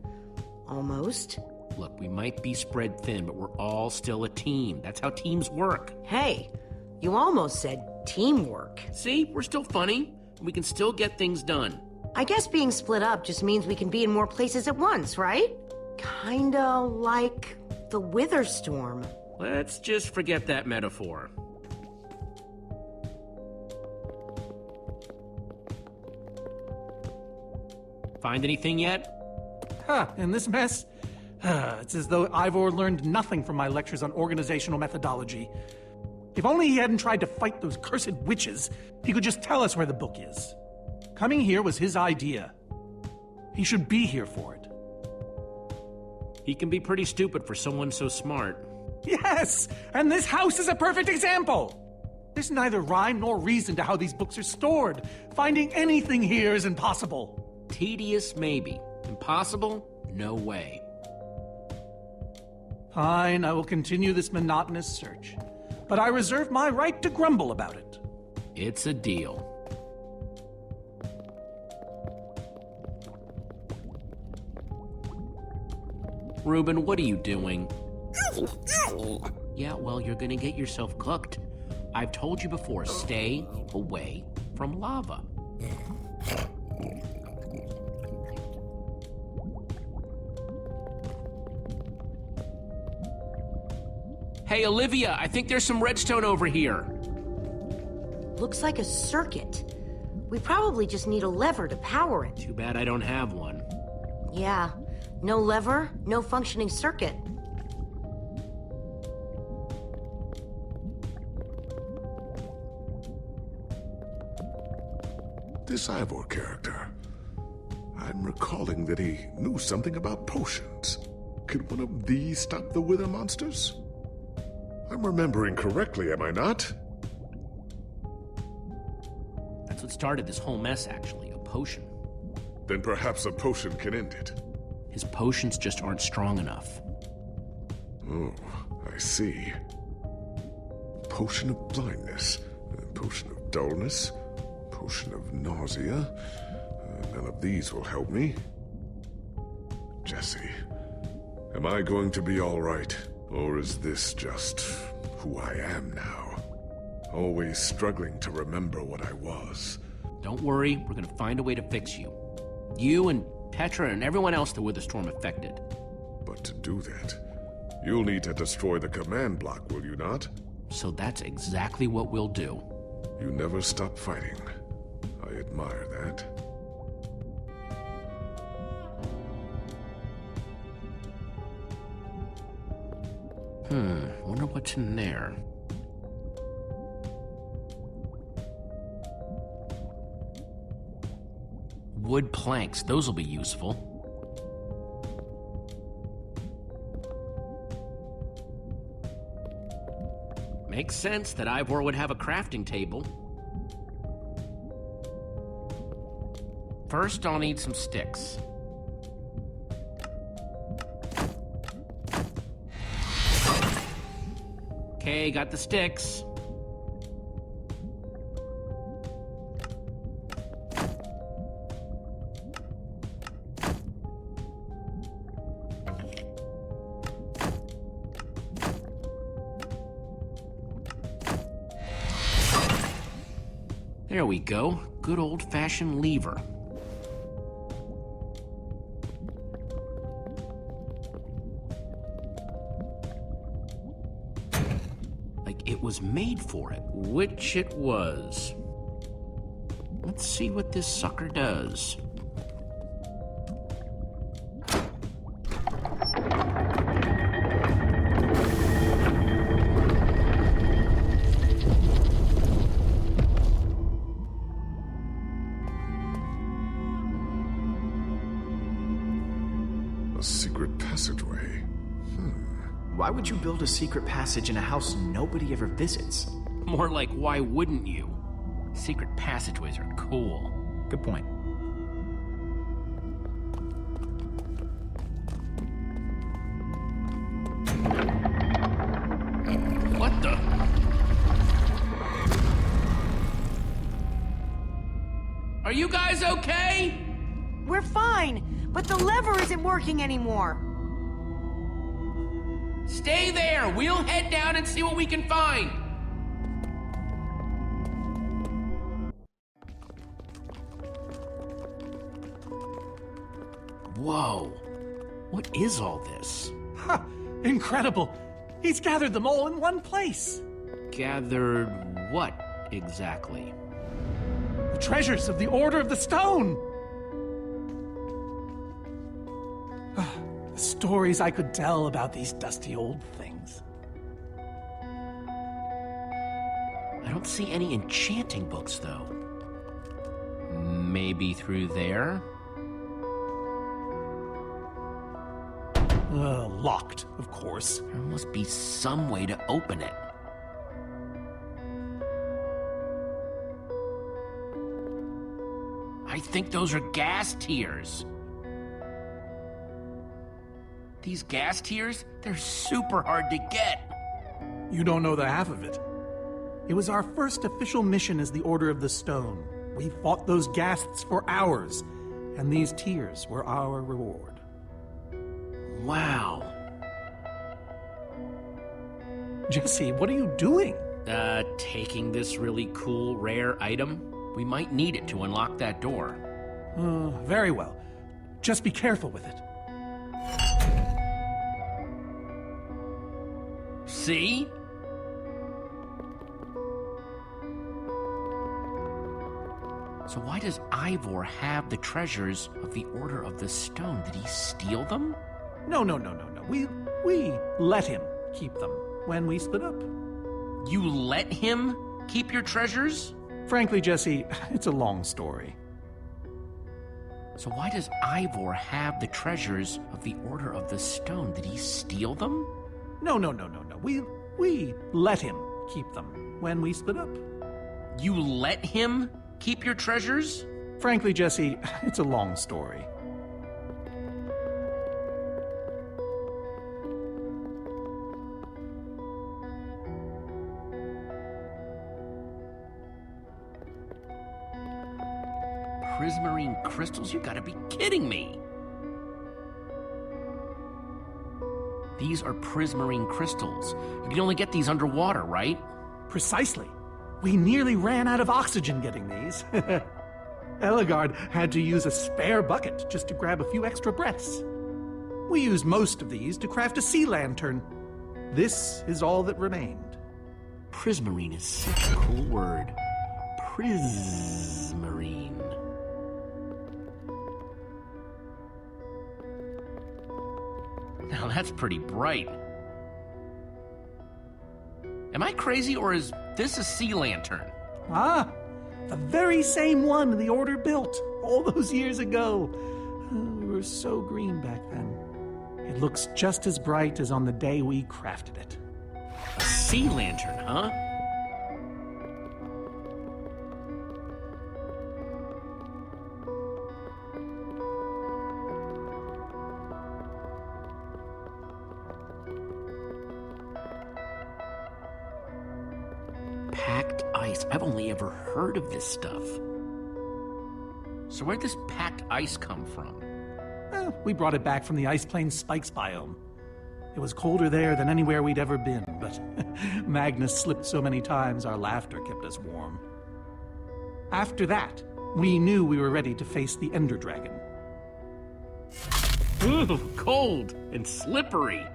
Almost. Look, we might be spread thin, but we're all still a team. That's how teams work. Hey, you almost said teamwork. See, we're still funny. We can still get things done. I guess being split up just means we can be in more places at once, right? Kinda like the Wither Storm. Let's just forget that metaphor. Find anything yet? In this mess? It's as though Ivor learned nothing from my lectures on organizational methodology. If only he hadn't tried to fight those cursed witches, he could just tell us where the book is. Coming here was his idea. He should be here for it. He can be pretty stupid for someone so smart. Yes! And this house is a perfect example! There's neither rhyme nor reason to how these books are stored. Finding anything here is impossible. Tedious, maybe. Impossible? No way. Fine, I will continue this monotonous search. But I reserve my right to grumble about it. It's a deal. Reuben, what are you doing? Yeah, well, you're gonna get yourself cooked. I've told you before, stay away from lava. Hey, Olivia, I think there's some redstone over here. Looks like a circuit. We probably just need a lever to power it. Too bad I don't have one. Yeah, no lever, no functioning circuit. This Ivor character. I'm recalling that he knew something about potions. Could one of these stop the wither monsters? I'm remembering correctly, am I not? That's what started this whole mess, actually. A potion. Then perhaps a potion can end it. His potions just aren't strong enough. Oh, I see. Potion of blindness, a potion of dullness, potion of nausea. None of these will help me. Jesse, am I going to be all right? Or is this just who I am now? Always struggling to remember what I was. Don't worry, we're gonna find a way to fix you. You and Petra and everyone else that were the storm affected. But to do that, you'll need to destroy the command block, will you not? So that's exactly what we'll do. You never stop fighting. I admire that. Wonder what's in there. Wood planks, those will be useful. Makes sense that Ivor would have a crafting table. First, I'll need some sticks. Okay, got the sticks. There we go. good old-fashioned lever. Like it was made for it, which it was. Let's see what this sucker does. A secret passageway. Why would you build a secret passage in a house nobody ever visits? More like, why wouldn't you? Secret passageways are cool. Good point. What the? Are you guys okay? We're fine, but the lever isn't working anymore. Stay there. We'll head down and see what we can find. Whoa. What is all this? Ha! Incredible! He's gathered them all in one place. Gathered what exactly? The treasures of the Order of the Stone. The stories I could tell about these dusty old things. I don't see any enchanting books, though. Maybe through there? Locked, of course. There must be some way to open it. I think those are gas tiers. These gas tiers, they're super hard to get. You don't know the half of it. It was our first official mission as the Order of the Stone. We fought those ghasts for hours, and these tears were our reward. Wow. Jesse, what are you doing? Taking this really cool, rare item. We might need it to unlock that door. Very well. Just be careful with it. See? So why does Ivor have the treasures of the Order of the Stone? Did he steal them? No. We let him keep them when we split up. You let him keep your treasures? Frankly, Jesse, it's a long story. So why does Ivor have the treasures of the Order of the Stone? Did he steal them? No. We let him keep them when we split up. You let him keep your treasures? Frankly, Jesse, it's a long story. Prismarine crystals? You gotta be kidding me! These are prismarine crystals. You can only get these underwater, right? Precisely. We nearly ran out of oxygen getting these. Eligard had to use a spare bucket just to grab a few extra breaths. We used most of these to craft a sea lantern. This is all that remained. Prismarine is such a cool word. Prismarine. Now that's pretty bright. Am I crazy, or is this a sea lantern? Ah, the very same one the Order built all those years ago. We were so green back then. It looks just as bright as on the day we crafted it. A sea lantern, huh? Packed ice. I've only ever heard of this stuff. So where'd this packed ice come from? We brought it back from the Ice Plains Spikes biome. It was colder there than anywhere we'd ever been, but Magnus slipped so many times our laughter kept us warm. After that, we knew we were ready to face the Ender Dragon. Ooh, cold and slippery.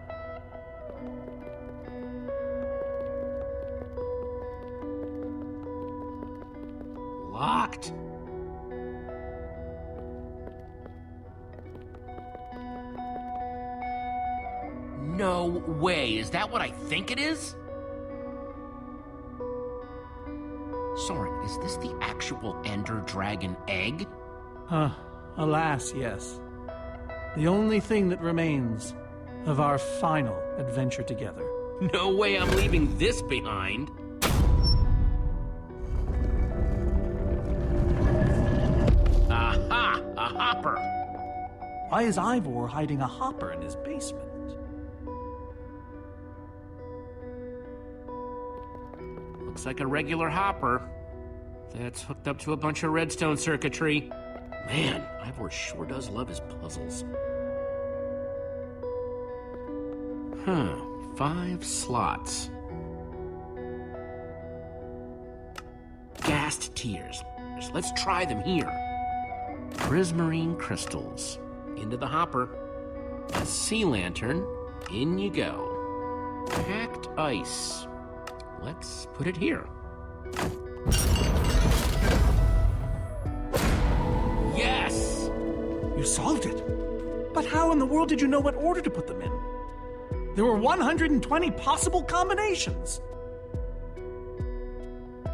Locked. No way. Is that what I think it is? Soren, is this the actual Ender Dragon egg? Alas, yes. The only thing that remains of our final adventure together. No way I'm leaving this behind. Aha! A hopper! Why is Ivor hiding a hopper in his basement? Looks like a regular hopper. That's hooked up to a bunch of redstone circuitry. Man, Ivor sure does love his puzzles. Huh, 5 slots. Gassed tears. So let's try them here. Prismarine crystals. Into the hopper. A sea lantern. In you go. Packed ice. Let's put it here. Yes! You solved it. But how in the world did you know what order to put them in? There were 120 possible combinations.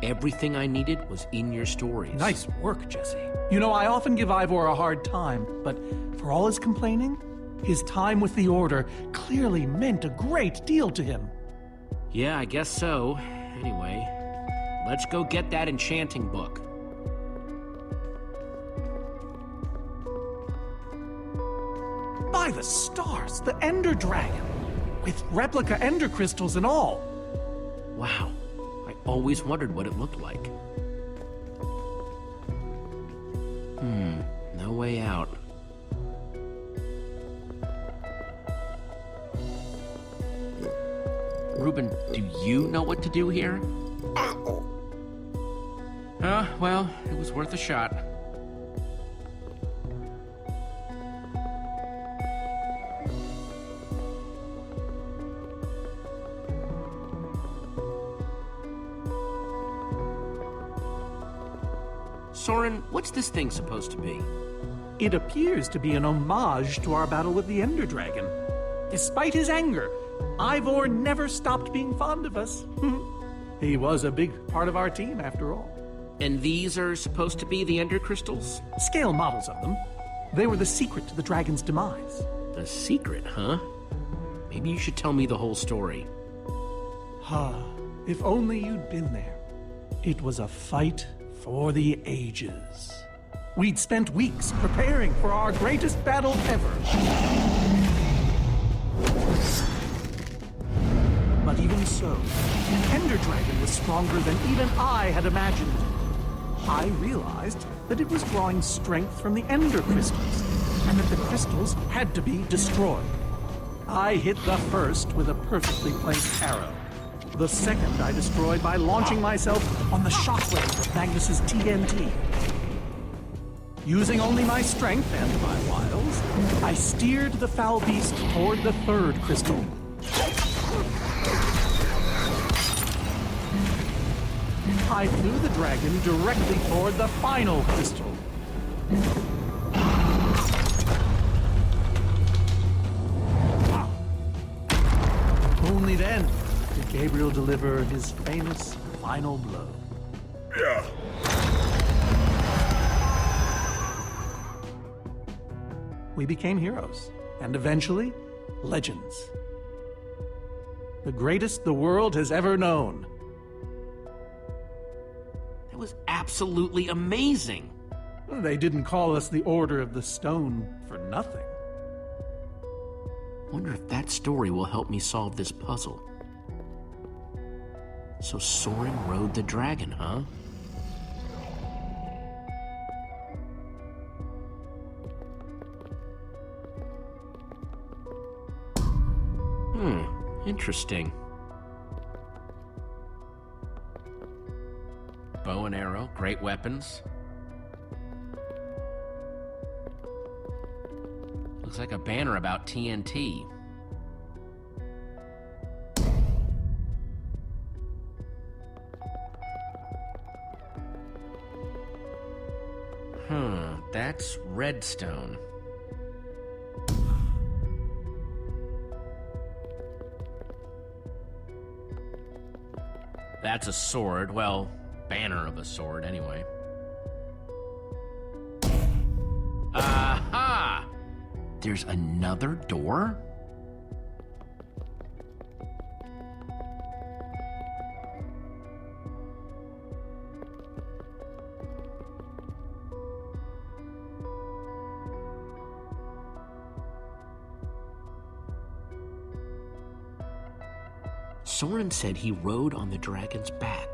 Everything I needed was in your stories. Nice work, Jesse. You know, I often give Ivor a hard time, but for all his complaining, his time with the Order clearly meant a great deal to him. Yeah, I guess so. Anyway, let's go get that enchanting book. By the stars, the Ender Dragon, with replica Ender crystals and all. Wow, I always wondered what it looked like. No way out. Reuben, do you know what to do here? Well, it was worth a shot. Soren, what's this thing supposed to be? It appears to be an homage to our battle with the Ender Dragon. Despite his anger, Ivor never stopped being fond of us. He was a big part of our team, after all. And these are supposed to be the Ender crystals? Scale models of them. They were the secret to the dragon's demise. A secret, huh? Maybe you should tell me the whole story. If only you'd been there. It was a fight for the ages. We'd spent weeks preparing for our greatest battle ever. But even so, the Ender Dragon was stronger than even I had imagined. I realized that it was drawing strength from the Ender crystals, and that the crystals had to be destroyed. I hit the first with a perfectly placed arrow. The second I destroyed by launching myself on the shockwave of Magnus's TNT. Using only my strength and my wiles, I steered the foul beast toward the third crystal. I flew the dragon directly toward the final crystal. Only then did Gabriel deliver his famous final blow. Yeah. We became heroes, and eventually, legends. The greatest the world has ever known. That was absolutely amazing. They didn't call us the Order of the Stone for nothing. Wonder if that story will help me solve this puzzle. So Soren rode the dragon, huh? Interesting. Bow and arrow, great weapons. Looks like a banner about TNT. That's redstone. That's a sword. Well, banner of a sword, anyway. Aha! There's another door? Soren said he rode on the dragon's back.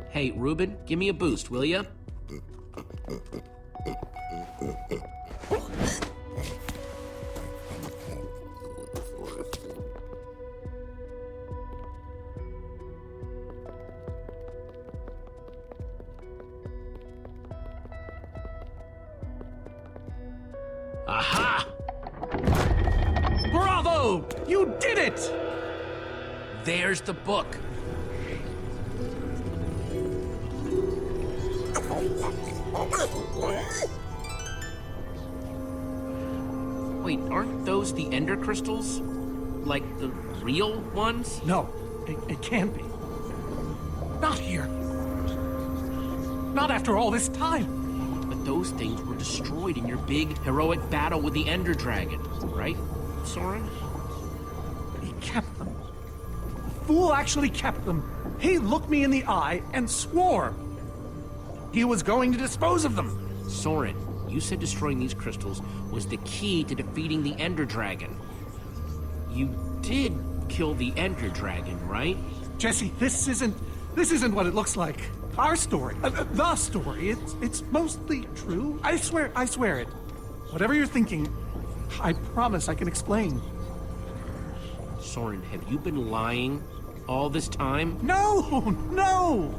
Hey, Ruben, give me a boost, will ya? Aha! Bravo! You did it! There's the book. Wait, aren't those the ender crystals? Like the real ones? No, it can't be. Not here. Not after all this time. But those things were destroyed in your big, heroic battle with the ender dragon, right, Soren? He kept them. The fool actually kept them. He looked me in the eye and swore he was going to dispose of them. Soren, you said destroying these crystals was the key to defeating the ender dragon. You did kill the ender dragon, right? Jesse, this isn't what it looks like. Our story, the story, it's mostly true. I swear it. Whatever you're thinking, I promise I can explain. Soren, have you been lying all this time? No!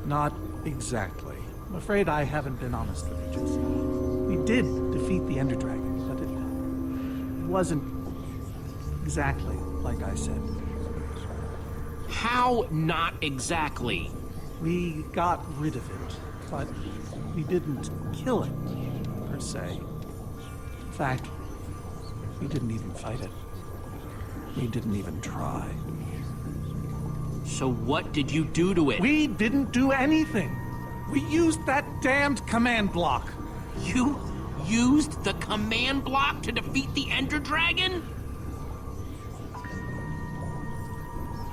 Not exactly. I'm afraid I haven't been honest with you, Jesse. We did defeat the Ender Dragon, but it wasn't exactly like I said. How not exactly? We got rid of it, but we didn't kill it, per se. In fact, we didn't even fight it. We didn't even try. So what did you do to it? We didn't do anything. We used that damned command block. You used the command block to defeat the Ender Dragon?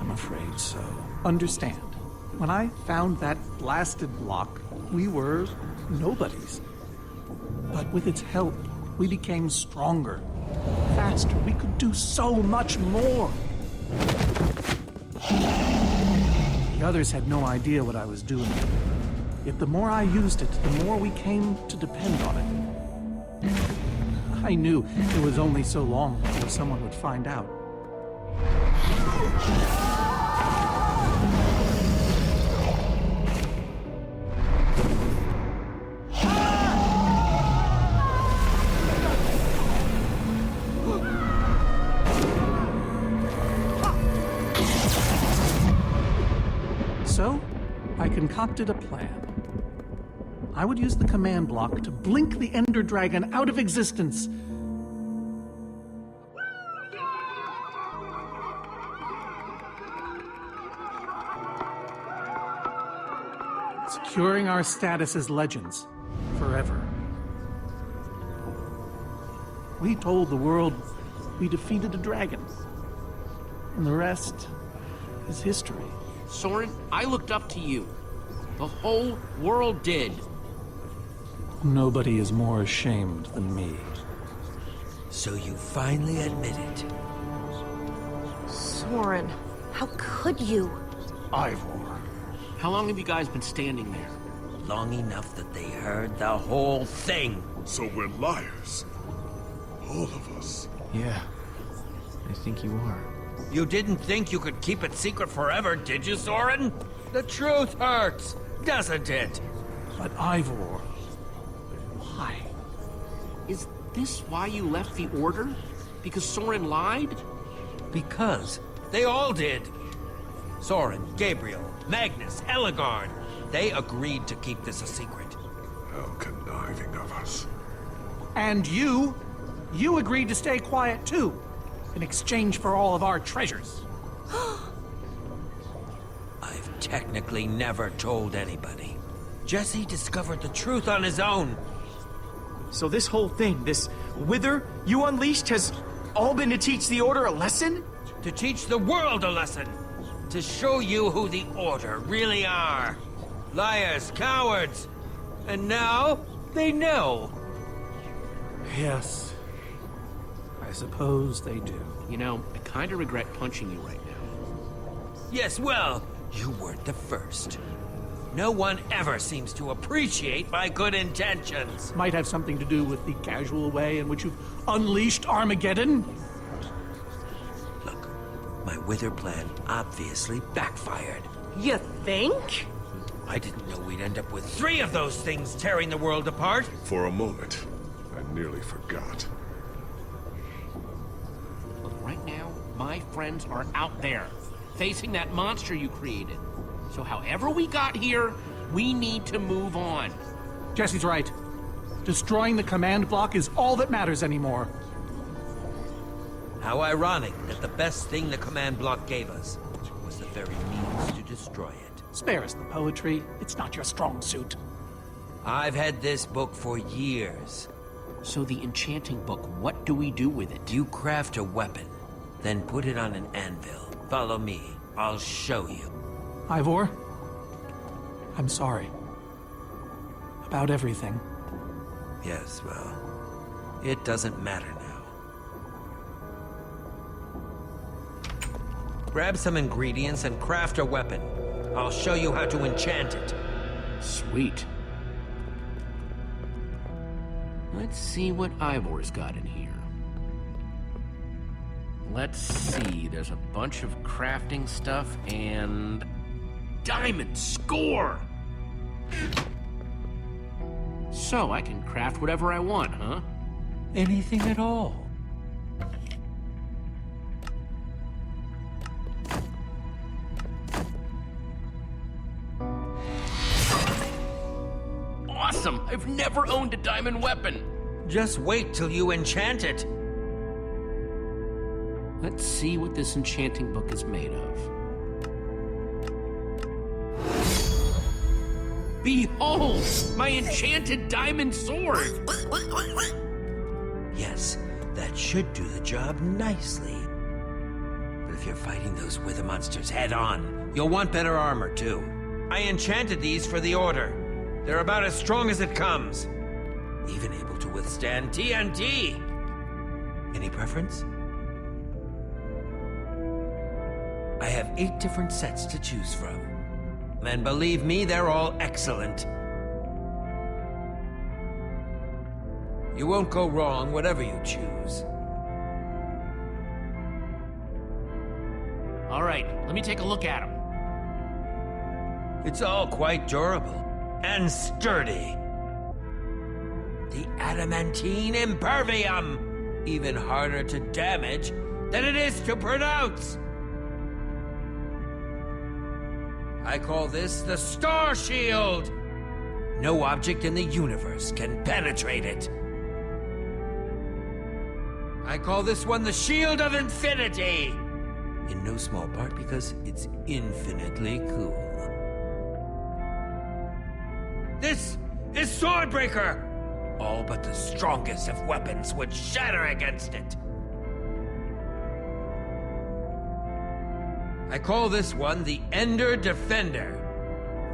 I'm afraid so. Understand, when I found that blasted block, we were nobodies. But with its help, we became stronger, faster. We could do so much more. The others had no idea what I was doing. Yet the more I used it, the more we came to depend on it. I knew it was only so long before someone would find out. So, I concocted a plan. I would use the command block to blink the Ender Dragon out of existence. Securing our status as legends forever. We told the world we defeated a dragon. And the rest is history. Soren, I looked up to you. The whole world did. Nobody is more ashamed than me. So you finally admit it. Soren, how could you? Ivor. How long have you guys been standing there? Long enough that they heard the whole thing. So we're liars. All of us. Yeah, I think you are. You didn't think you could keep it secret forever, did you, Soren? The truth hurts. doesn't it? But Ivor, why? Is this why you left the Order? Because Soren lied? Because they all did. Soren, Gabriel, Magnus, Ellegaard. They agreed to keep this a secret. How conniving of us. And you agreed to stay quiet too, in exchange for all of our treasures. I've technically never told anybody. Jesse discovered the truth on his own. So this whole thing, this wither you unleashed, has all been to teach the Order a lesson? To teach the world a lesson. To show you who the Order really are. Liars, cowards. And now, they know. Yes. I suppose they do. You know, I kinda regret punching you right now. Yes, well, you weren't the first. No one ever seems to appreciate my good intentions. Might have something to do with the casual way in which you've unleashed Armageddon. Look, my wither plan obviously backfired. You think? I didn't know we'd end up with 3 of those things tearing the world apart. For a moment, I nearly forgot. Look, right now, my friends are out there, facing that monster you created. So however we got here, we need to move on. Jesse's right. Destroying the command block is all that matters anymore. How ironic that the best thing the command block gave us was the very means to destroy it. Spare us the poetry. It's not your strong suit. I've had this book for years. So the enchanting book, what do we do with it? You craft a weapon, then put it on an anvil. Follow me. I'll show you. Ivor, I'm sorry. About everything. Yes, well, it doesn't matter now. Grab some ingredients and craft a weapon. I'll show you how to enchant it. Sweet. Let's see what Ivor's got in here. Let's see, there's a bunch of crafting stuff and... Diamond score! So I can craft whatever I want, huh? Anything at all. Awesome! I've never owned a diamond weapon! Just wait till you enchant it. Let's see what this enchanting book is made of. Behold! My enchanted diamond sword! Yes, that should do the job nicely. But if you're fighting those wither monsters head on, you'll want better armor too. I enchanted these for the Order. They're about as strong as it comes. Even able to withstand TNT. Any preference? I have 8 different sets to choose from. And believe me, they're all excellent. You won't go wrong whatever you choose. All right, let me take a look at them. It's all quite durable and sturdy. The adamantine impervium, even harder to damage than it is to pronounce. I call this the Star Shield. No object in the universe can penetrate it. I call this one the Shield of Infinity. In no small part because it's infinitely cool. This is Swordbreaker. All but the strongest of weapons would shatter against it. I call this one the Ender Defender.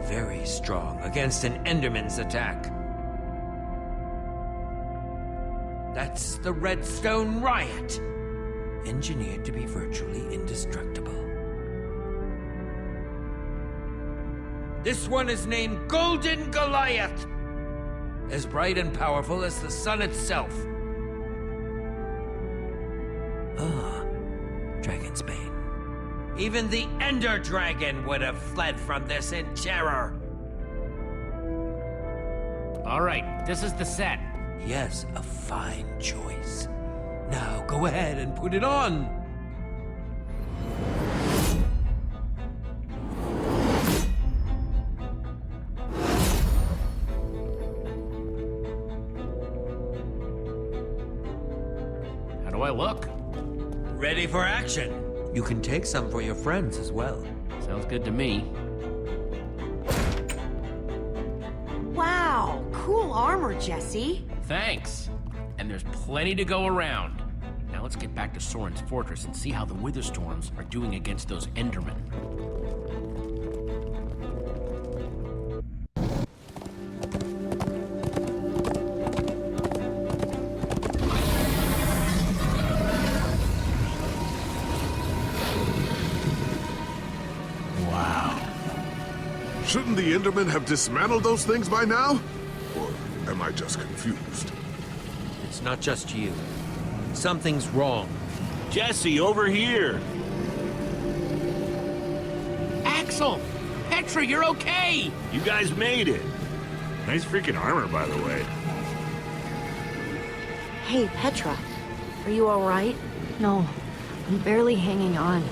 Very strong against an Enderman's attack. That's the Redstone Riot. Engineered to be virtually indestructible. This one is named Golden Goliath. As bright and powerful as the sun itself. Ah, Dragon's Bane. Even the Ender Dragon would have fled from this in terror. All right, this is the set. Yes, a fine choice. Now go ahead and put it on. How do I look? Ready for action. You can take some for your friends as well. Sounds good to me. Wow, cool armor, Jesse. Thanks. And there's plenty to go around. Now let's get back to Soren's fortress and see how the Witherstorms are doing against those Endermen. Shouldn't the Endermen have dismantled those things by now? Or am I just confused? It's not just you. Something's wrong. Jesse, over here! Axel! Petra, you're okay! You guys made it! Nice freaking armor, by the way. Hey, Petra. Are you alright? No, I'm barely hanging on.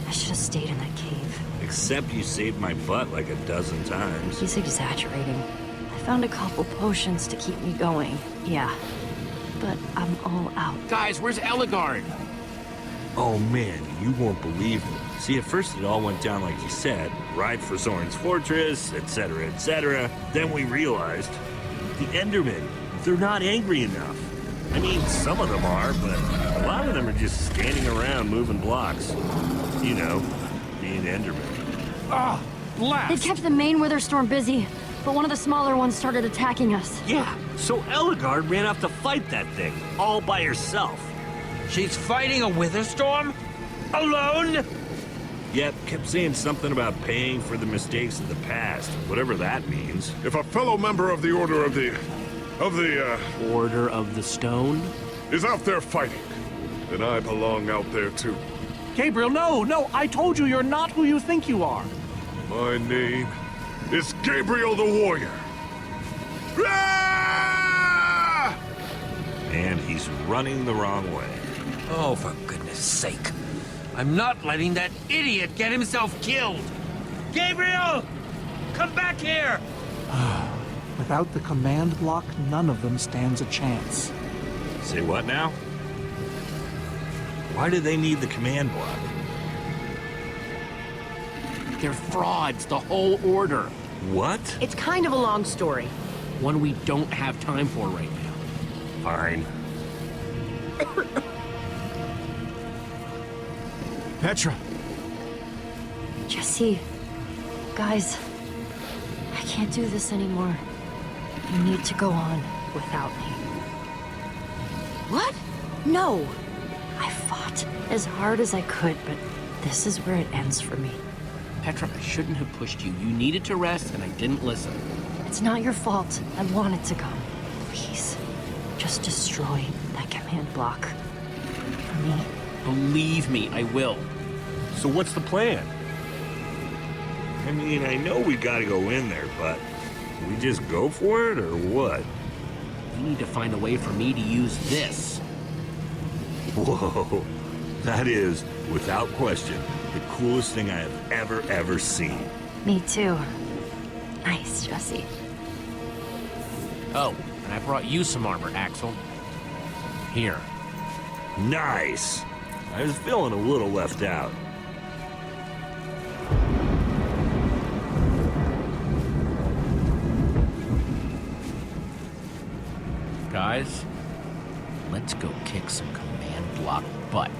I should have stayed in that cave. Except you saved my butt like a dozen times. He's exaggerating. I found a couple potions to keep me going. Yeah, but I'm all out. Guys, where's Eligard? Oh man, you won't believe it. See, at first it all went down like you said. Ride for Soren's fortress, etc., etc. Then we realized the Endermen, they're not angry enough. I mean, some of them are, but a lot of them are just standing around moving blocks. You know, being Endermen. Ah, blast! They kept the main Witherstorm busy, but one of the smaller ones started attacking us. Yeah, so Eligard ran off to fight that thing, all by herself. She's fighting a Witherstorm? Alone? Yep, kept saying something about paying for the mistakes of the past, whatever that means. If a fellow member of the Order of the Order of the Stone? is out there fighting, then I belong out there too. Gabriel, no, I told you you're not who you think you are. My name is Gabriel the Warrior. Ah! And he's running the wrong way. Oh, for goodness sake. I'm not letting that idiot get himself killed. Gabriel! Come back here! Without the command block, none of them stands a chance. Say what now? Why do they need the command block? They're frauds, the whole order. What? It's kind of a long story. One we don't have time for right now. Fine. Petra. Jesse, guys, I can't do this anymore. You need to go on without me. What? No. I fought as hard as I could, but this is where it ends for me. Petra, I shouldn't have pushed you. You needed to rest, and I didn't listen. It's not your fault. I wanted to go. Please, just destroy that command block. For me. Believe me, I will. So what's the plan? I mean, I know we gotta go in there, but we just go for it, or what? You need to find a way for me to use this. Whoa, that is, without question, the coolest thing I have ever seen. Me too. Nice, Jesse. Oh, and I brought you some armor, Axel. Here. Nice! I was feeling a little left out. Guys, let's go kick some command block butt.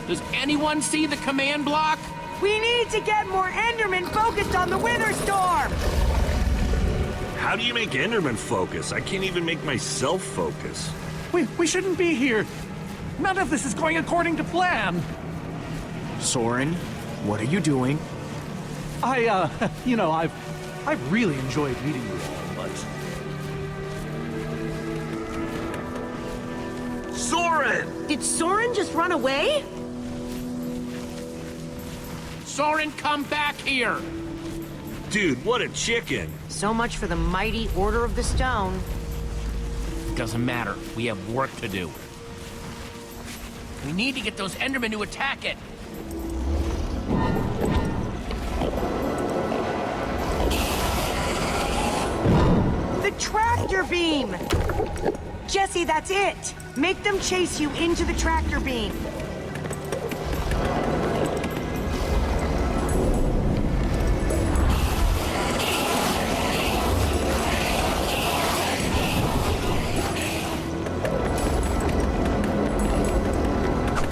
Does anyone see the command block? We need to get more Endermen focused on the Witherstorm! How do you make Enderman focus? I can't even make myself focus. We shouldn't be here. None of this is going according to plan. Soren, what are you doing? You know, I've really enjoyed meeting you all, but... Soren! Did Soren just run away? Soren, come back here! Dude, what a chicken! So much for the mighty Order of the Stone. Doesn't matter. We have work to do. We need to get those Endermen to attack it. The tractor beam! Jesse, that's it! Make them chase you into the tractor beam.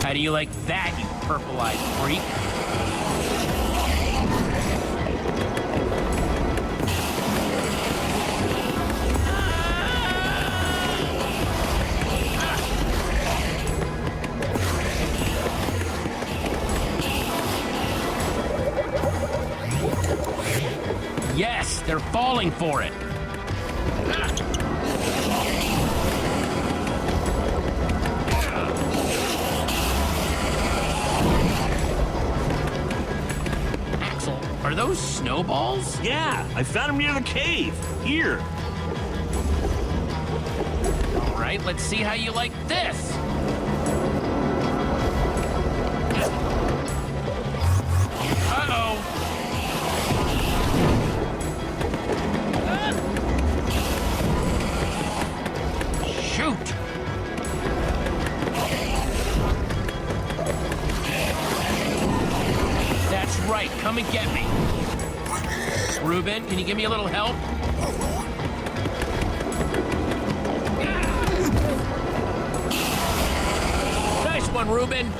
How do you like that, you purple-eyed freak? Yes, they're falling for it. Axel, are those snowballs? Yeah, I found him near the cave. Here. All right, let's see how you like this. Uh-oh. Shoot! That's right, come and get me. Reuben, can you give me a little help? Nice one, Reuben.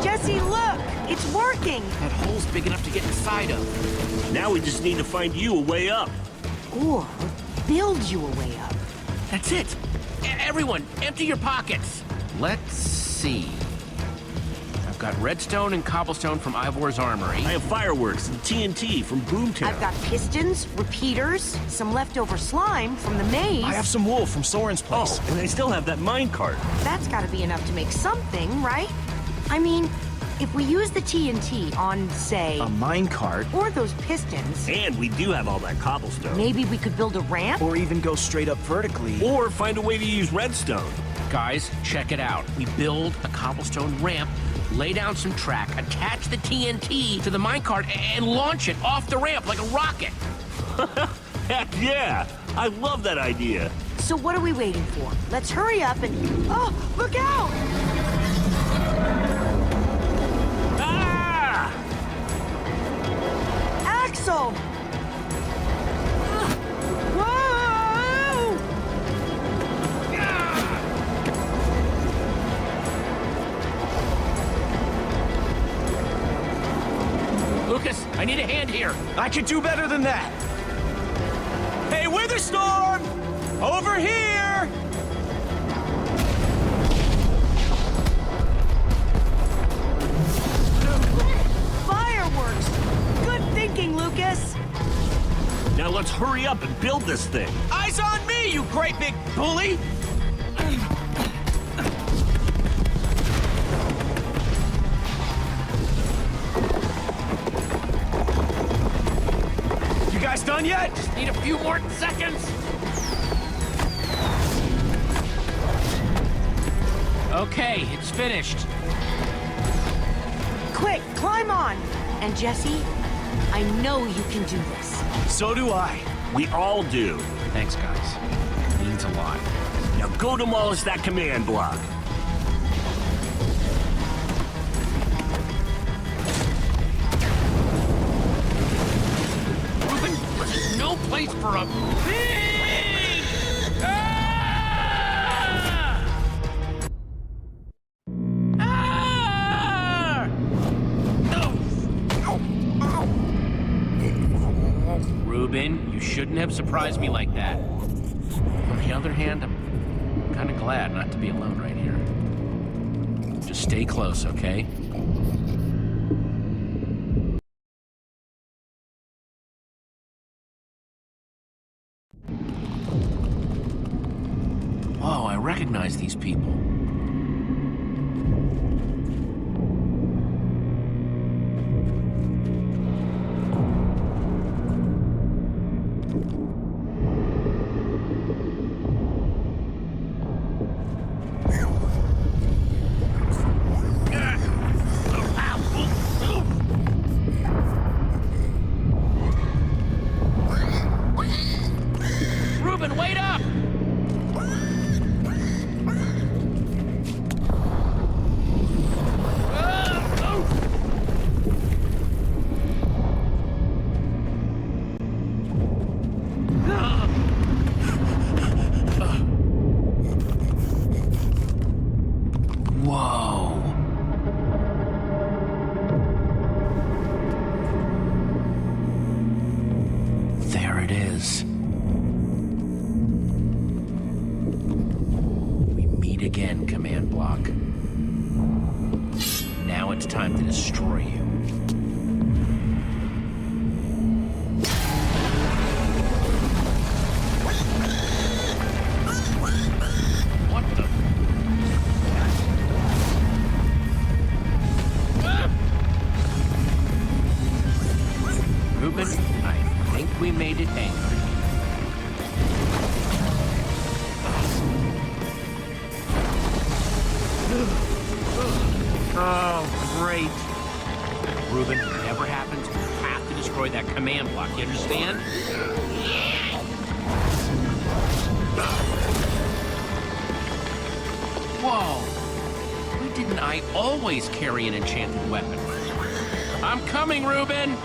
Jesse, look! It's working! That hole's big enough to get inside of. Now we just need to find you a way up. Or build you a way up. That's it. Everyone, empty your pockets. Let's see. I've got redstone and cobblestone from Ivor's armory. I have fireworks and TNT from Boomtown. I've got pistons, repeaters, some leftover slime from the maze. I have some wool from Soren's place. Oh, and I still have that minecart. That's gotta be enough to make something, right? I mean, if we use the TNT on, say... A minecart? Or those pistons... And we do have all that cobblestone. Maybe we could build a ramp? Or even go straight up vertically. Or find a way to use redstone. Guys, check it out. We build a cobblestone ramp, lay down some track, attach the TNT to the minecart, and launch it off the ramp like a rocket. Heck yeah! I love that idea. So what are we waiting for? Let's hurry up and... Oh, look out! Ah! Axel! Whoa! Lucas, I need a hand here. I could do better than that. Hey, Witherstorm! Over here! Fireworks! Good thinking, Lucas! Now let's hurry up and build this thing. Eyes on me, you great big bully! You guys done yet? Just need a few more seconds. Okay, it's finished. Quick, climb on! And Jesse, I know you can do this. So do I. We all do. Thanks, guys. It means a lot. Now go demolish that command block. no place for a pig! Ah! Ah! Reuben, you shouldn't have surprised me like that. On the other hand, I'm kind of glad not to be alone right here. Just stay close, okay? Whoa, I recognize these people. Reuben, wait up! Whoa. There it is. We meet again, command block. Now it's time to destroy you. What the? Reuben, I think we made it angry. Oh, great. Reuben, whatever happens, we have to destroy that command block, you understand? Whoa! Why didn't I always carry an enchanted weapon? I'm coming, Reuben!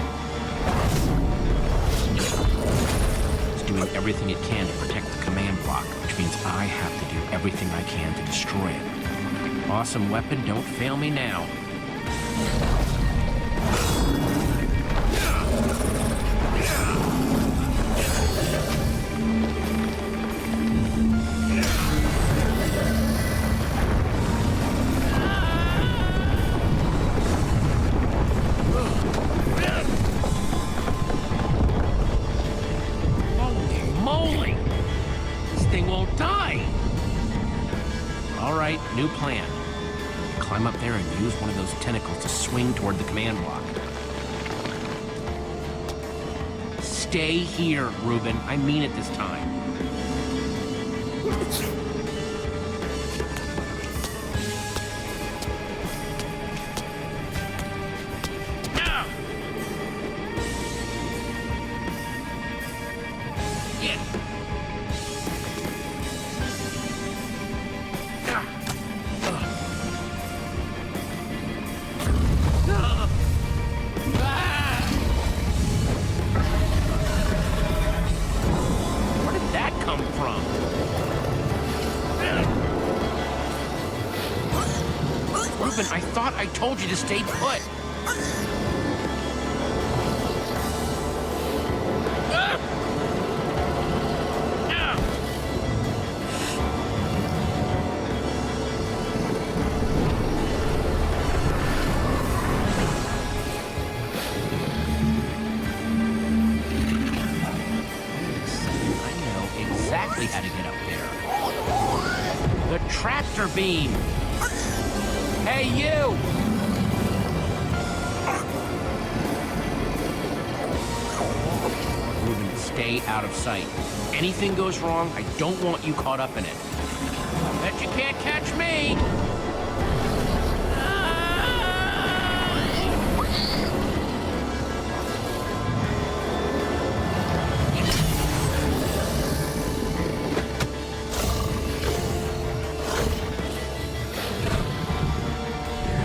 It's doing everything it can to protect the command block, which means I have to do everything I can to destroy it. Awesome weapon, don't fail me now. Holy moly! This thing won't die! All right, new plan. Climb up there and use one of those tentacles to swing toward the command block. Stay here, Reuben. I mean it this time. Now! Yeah. Where did that come from? Reuben, I thought I told you to stay put. Exactly how to get up there. The tractor beam! Hey, you! Reuben, stay out of sight. Anything goes wrong, I don't want you caught up in it. Bet you can't catch me!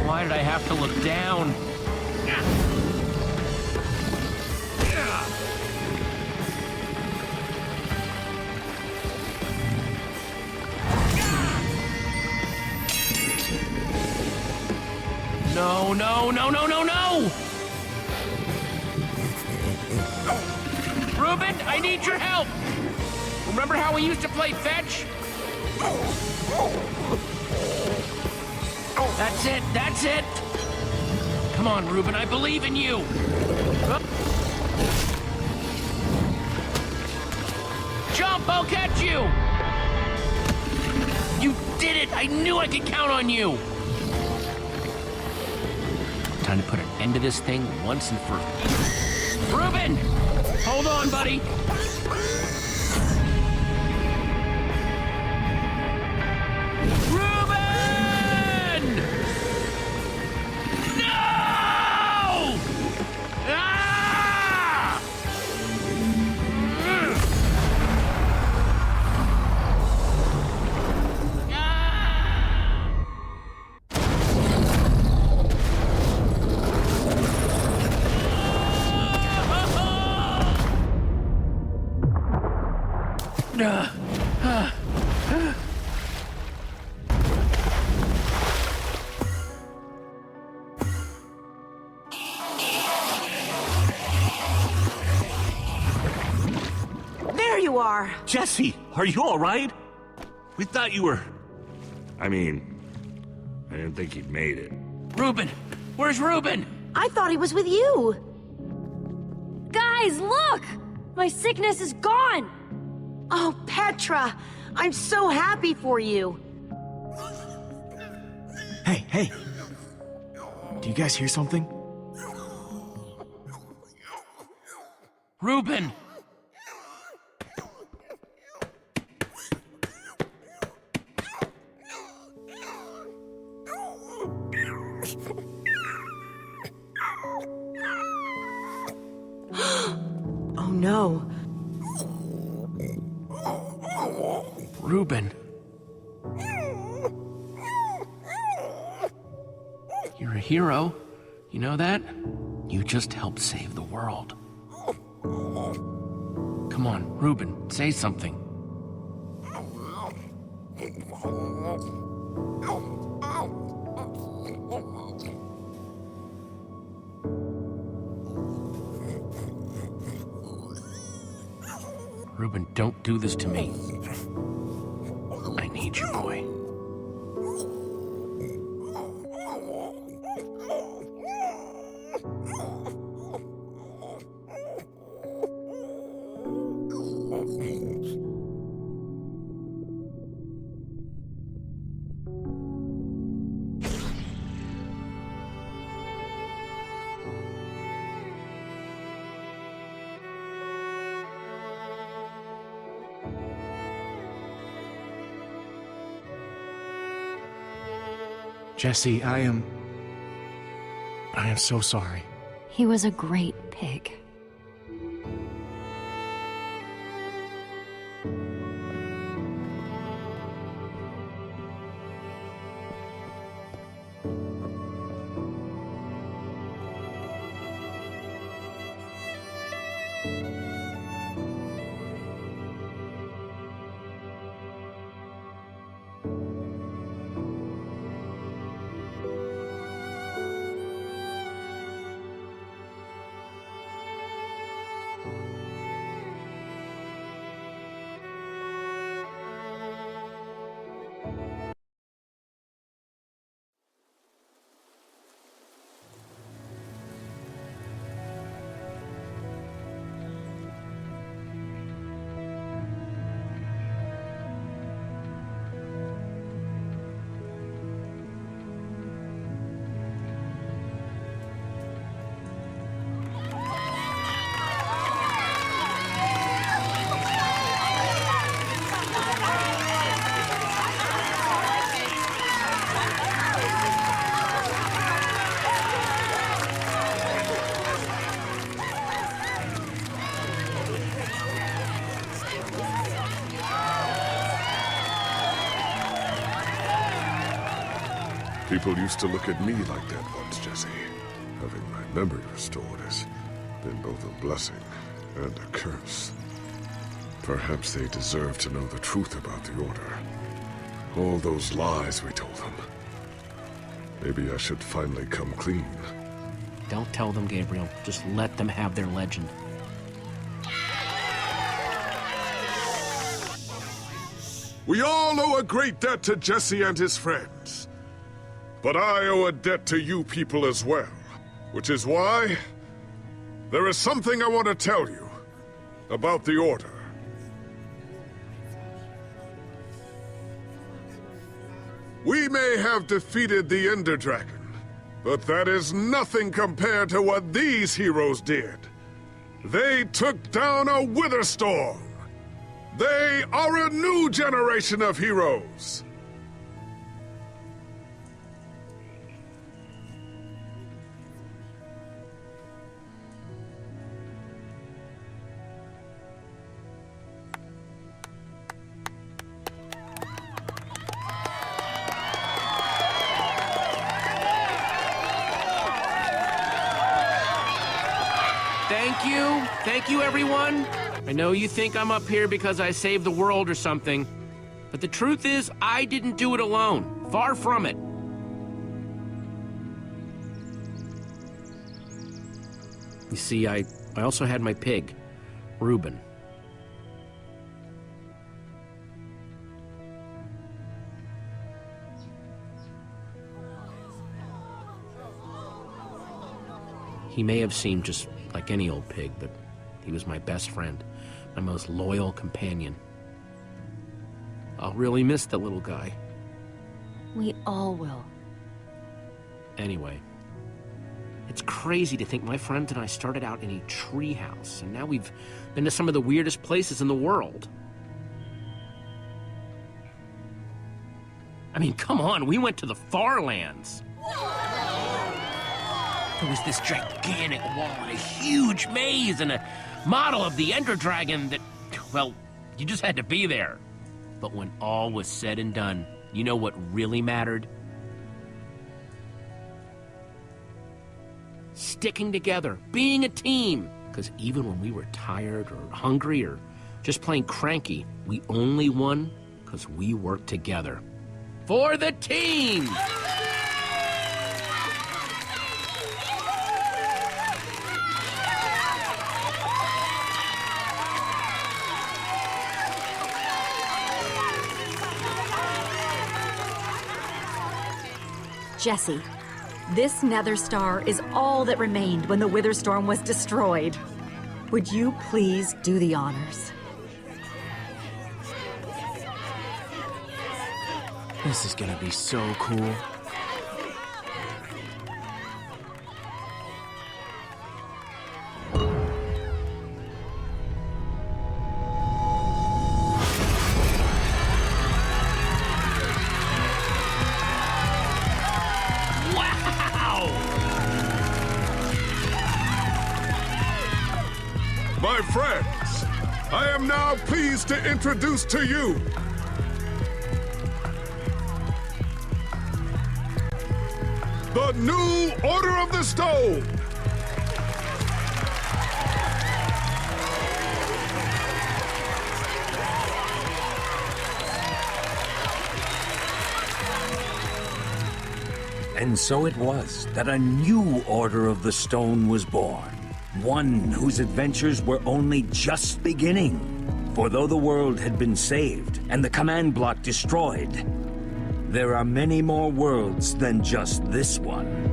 Why did I have to look down? No, no, no, no, no, no! Reuben, I need your help! Remember how we used to play fetch? That's it, that's it! Come on, Reuben, I believe in you! Jump, I'll catch you! You did it! I knew I could count on you! Time to put an end to this thing once and for all. Reuben! Hold on, buddy! Reuben! No! Ah! There you are! Jesse, are you all right? We thought you were... I mean, I didn't think you'd made it. Reuben! Where's Reuben? I thought he was with you! Guys, look! My sickness is gone! Oh, Petra! I'm so happy for you! Hey, hey! Do you guys hear something? Reuben! Oh no. Reuben. You're a hero. You know that? You just helped save the world. Come on, Reuben, say something. Reuben, don't do this to me. I need you, boy. Jesse, I am so sorry. He was a great pig. People used to look at me like that once, Jesse. Having my memory restored has been both a blessing and a curse. Perhaps they deserve to know the truth about the Order. All those lies we told them. Maybe I should finally come clean. Don't tell them, Gabriel. Just let them have their legend. We all owe a great debt to Jesse and his friends. But I owe a debt to you people as well. Which is why there is something I want to tell you about the Order. We may have defeated the Ender Dragon, but that is nothing compared to what these heroes did. They took down a Witherstorm. They are a new generation of heroes. Thank you, everyone. I know you think I'm up here because I saved the world or something, but the truth is, I didn't do it alone. Far from it. You see, I also had my pig, Reuben. He may have seemed just like any old pig, but he was my best friend, my most loyal companion. I'll really miss the little guy. We all will. Anyway, it's crazy to think my friends and I started out in a treehouse, and now we've been to some of the weirdest places in the world. I mean, come on, we went to the far lands. There was this gigantic wall and a huge maze and a model of the Ender Dragon that, well, you just had to be there. But when all was said and done, you know what really mattered? Sticking together, being a team. Because even when we were tired or hungry or just plain cranky, we only won because we worked together. For the team! Jesse, this Nether Star is all that remained when the Witherstorm was destroyed. Would you please do the honors? This is gonna be so cool. My friends, I am now pleased to introduce to you the new Order of the Stone. And so it was that a new Order of the Stone was born. One whose adventures were only just beginning. For though the world had been saved and the command block destroyed, there are many more worlds than just this one.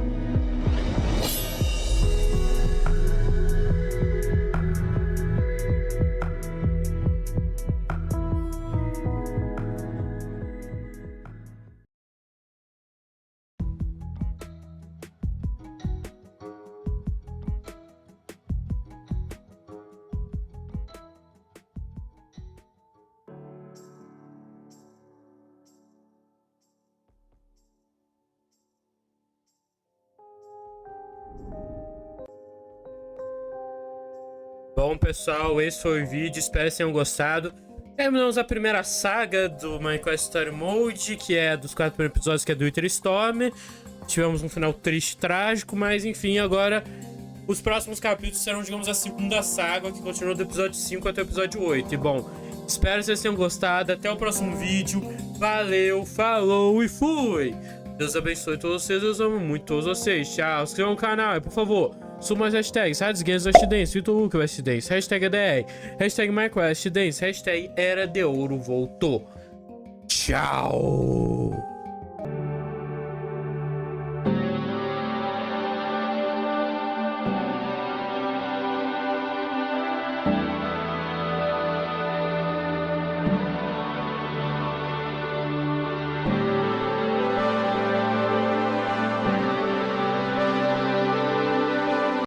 Bom, pessoal, esse foi o vídeo, espero que tenham gostado. Terminamos a primeira saga do Minecraft Story Mode, que é dos 4 primeiros episódios, que é do Wither Storm. Tivemos um final triste, trágico, mas enfim, agora os próximos capítulos serão, digamos, a segunda saga, que continua do episódio 5 até o episódio 8. E bom, espero que vocês tenham gostado, até o próximo vídeo. Valeu, falou e fui! Deus abençoe todos vocês, eu amo muito todos vocês. Tchau, se inscreva no canal e, por favor, suba as hashtags Games Dance, Vitor Luca Dance, hashtag ADR, hashtag MyQuest Dance, hashtag Era de Ouro voltou. Tchau.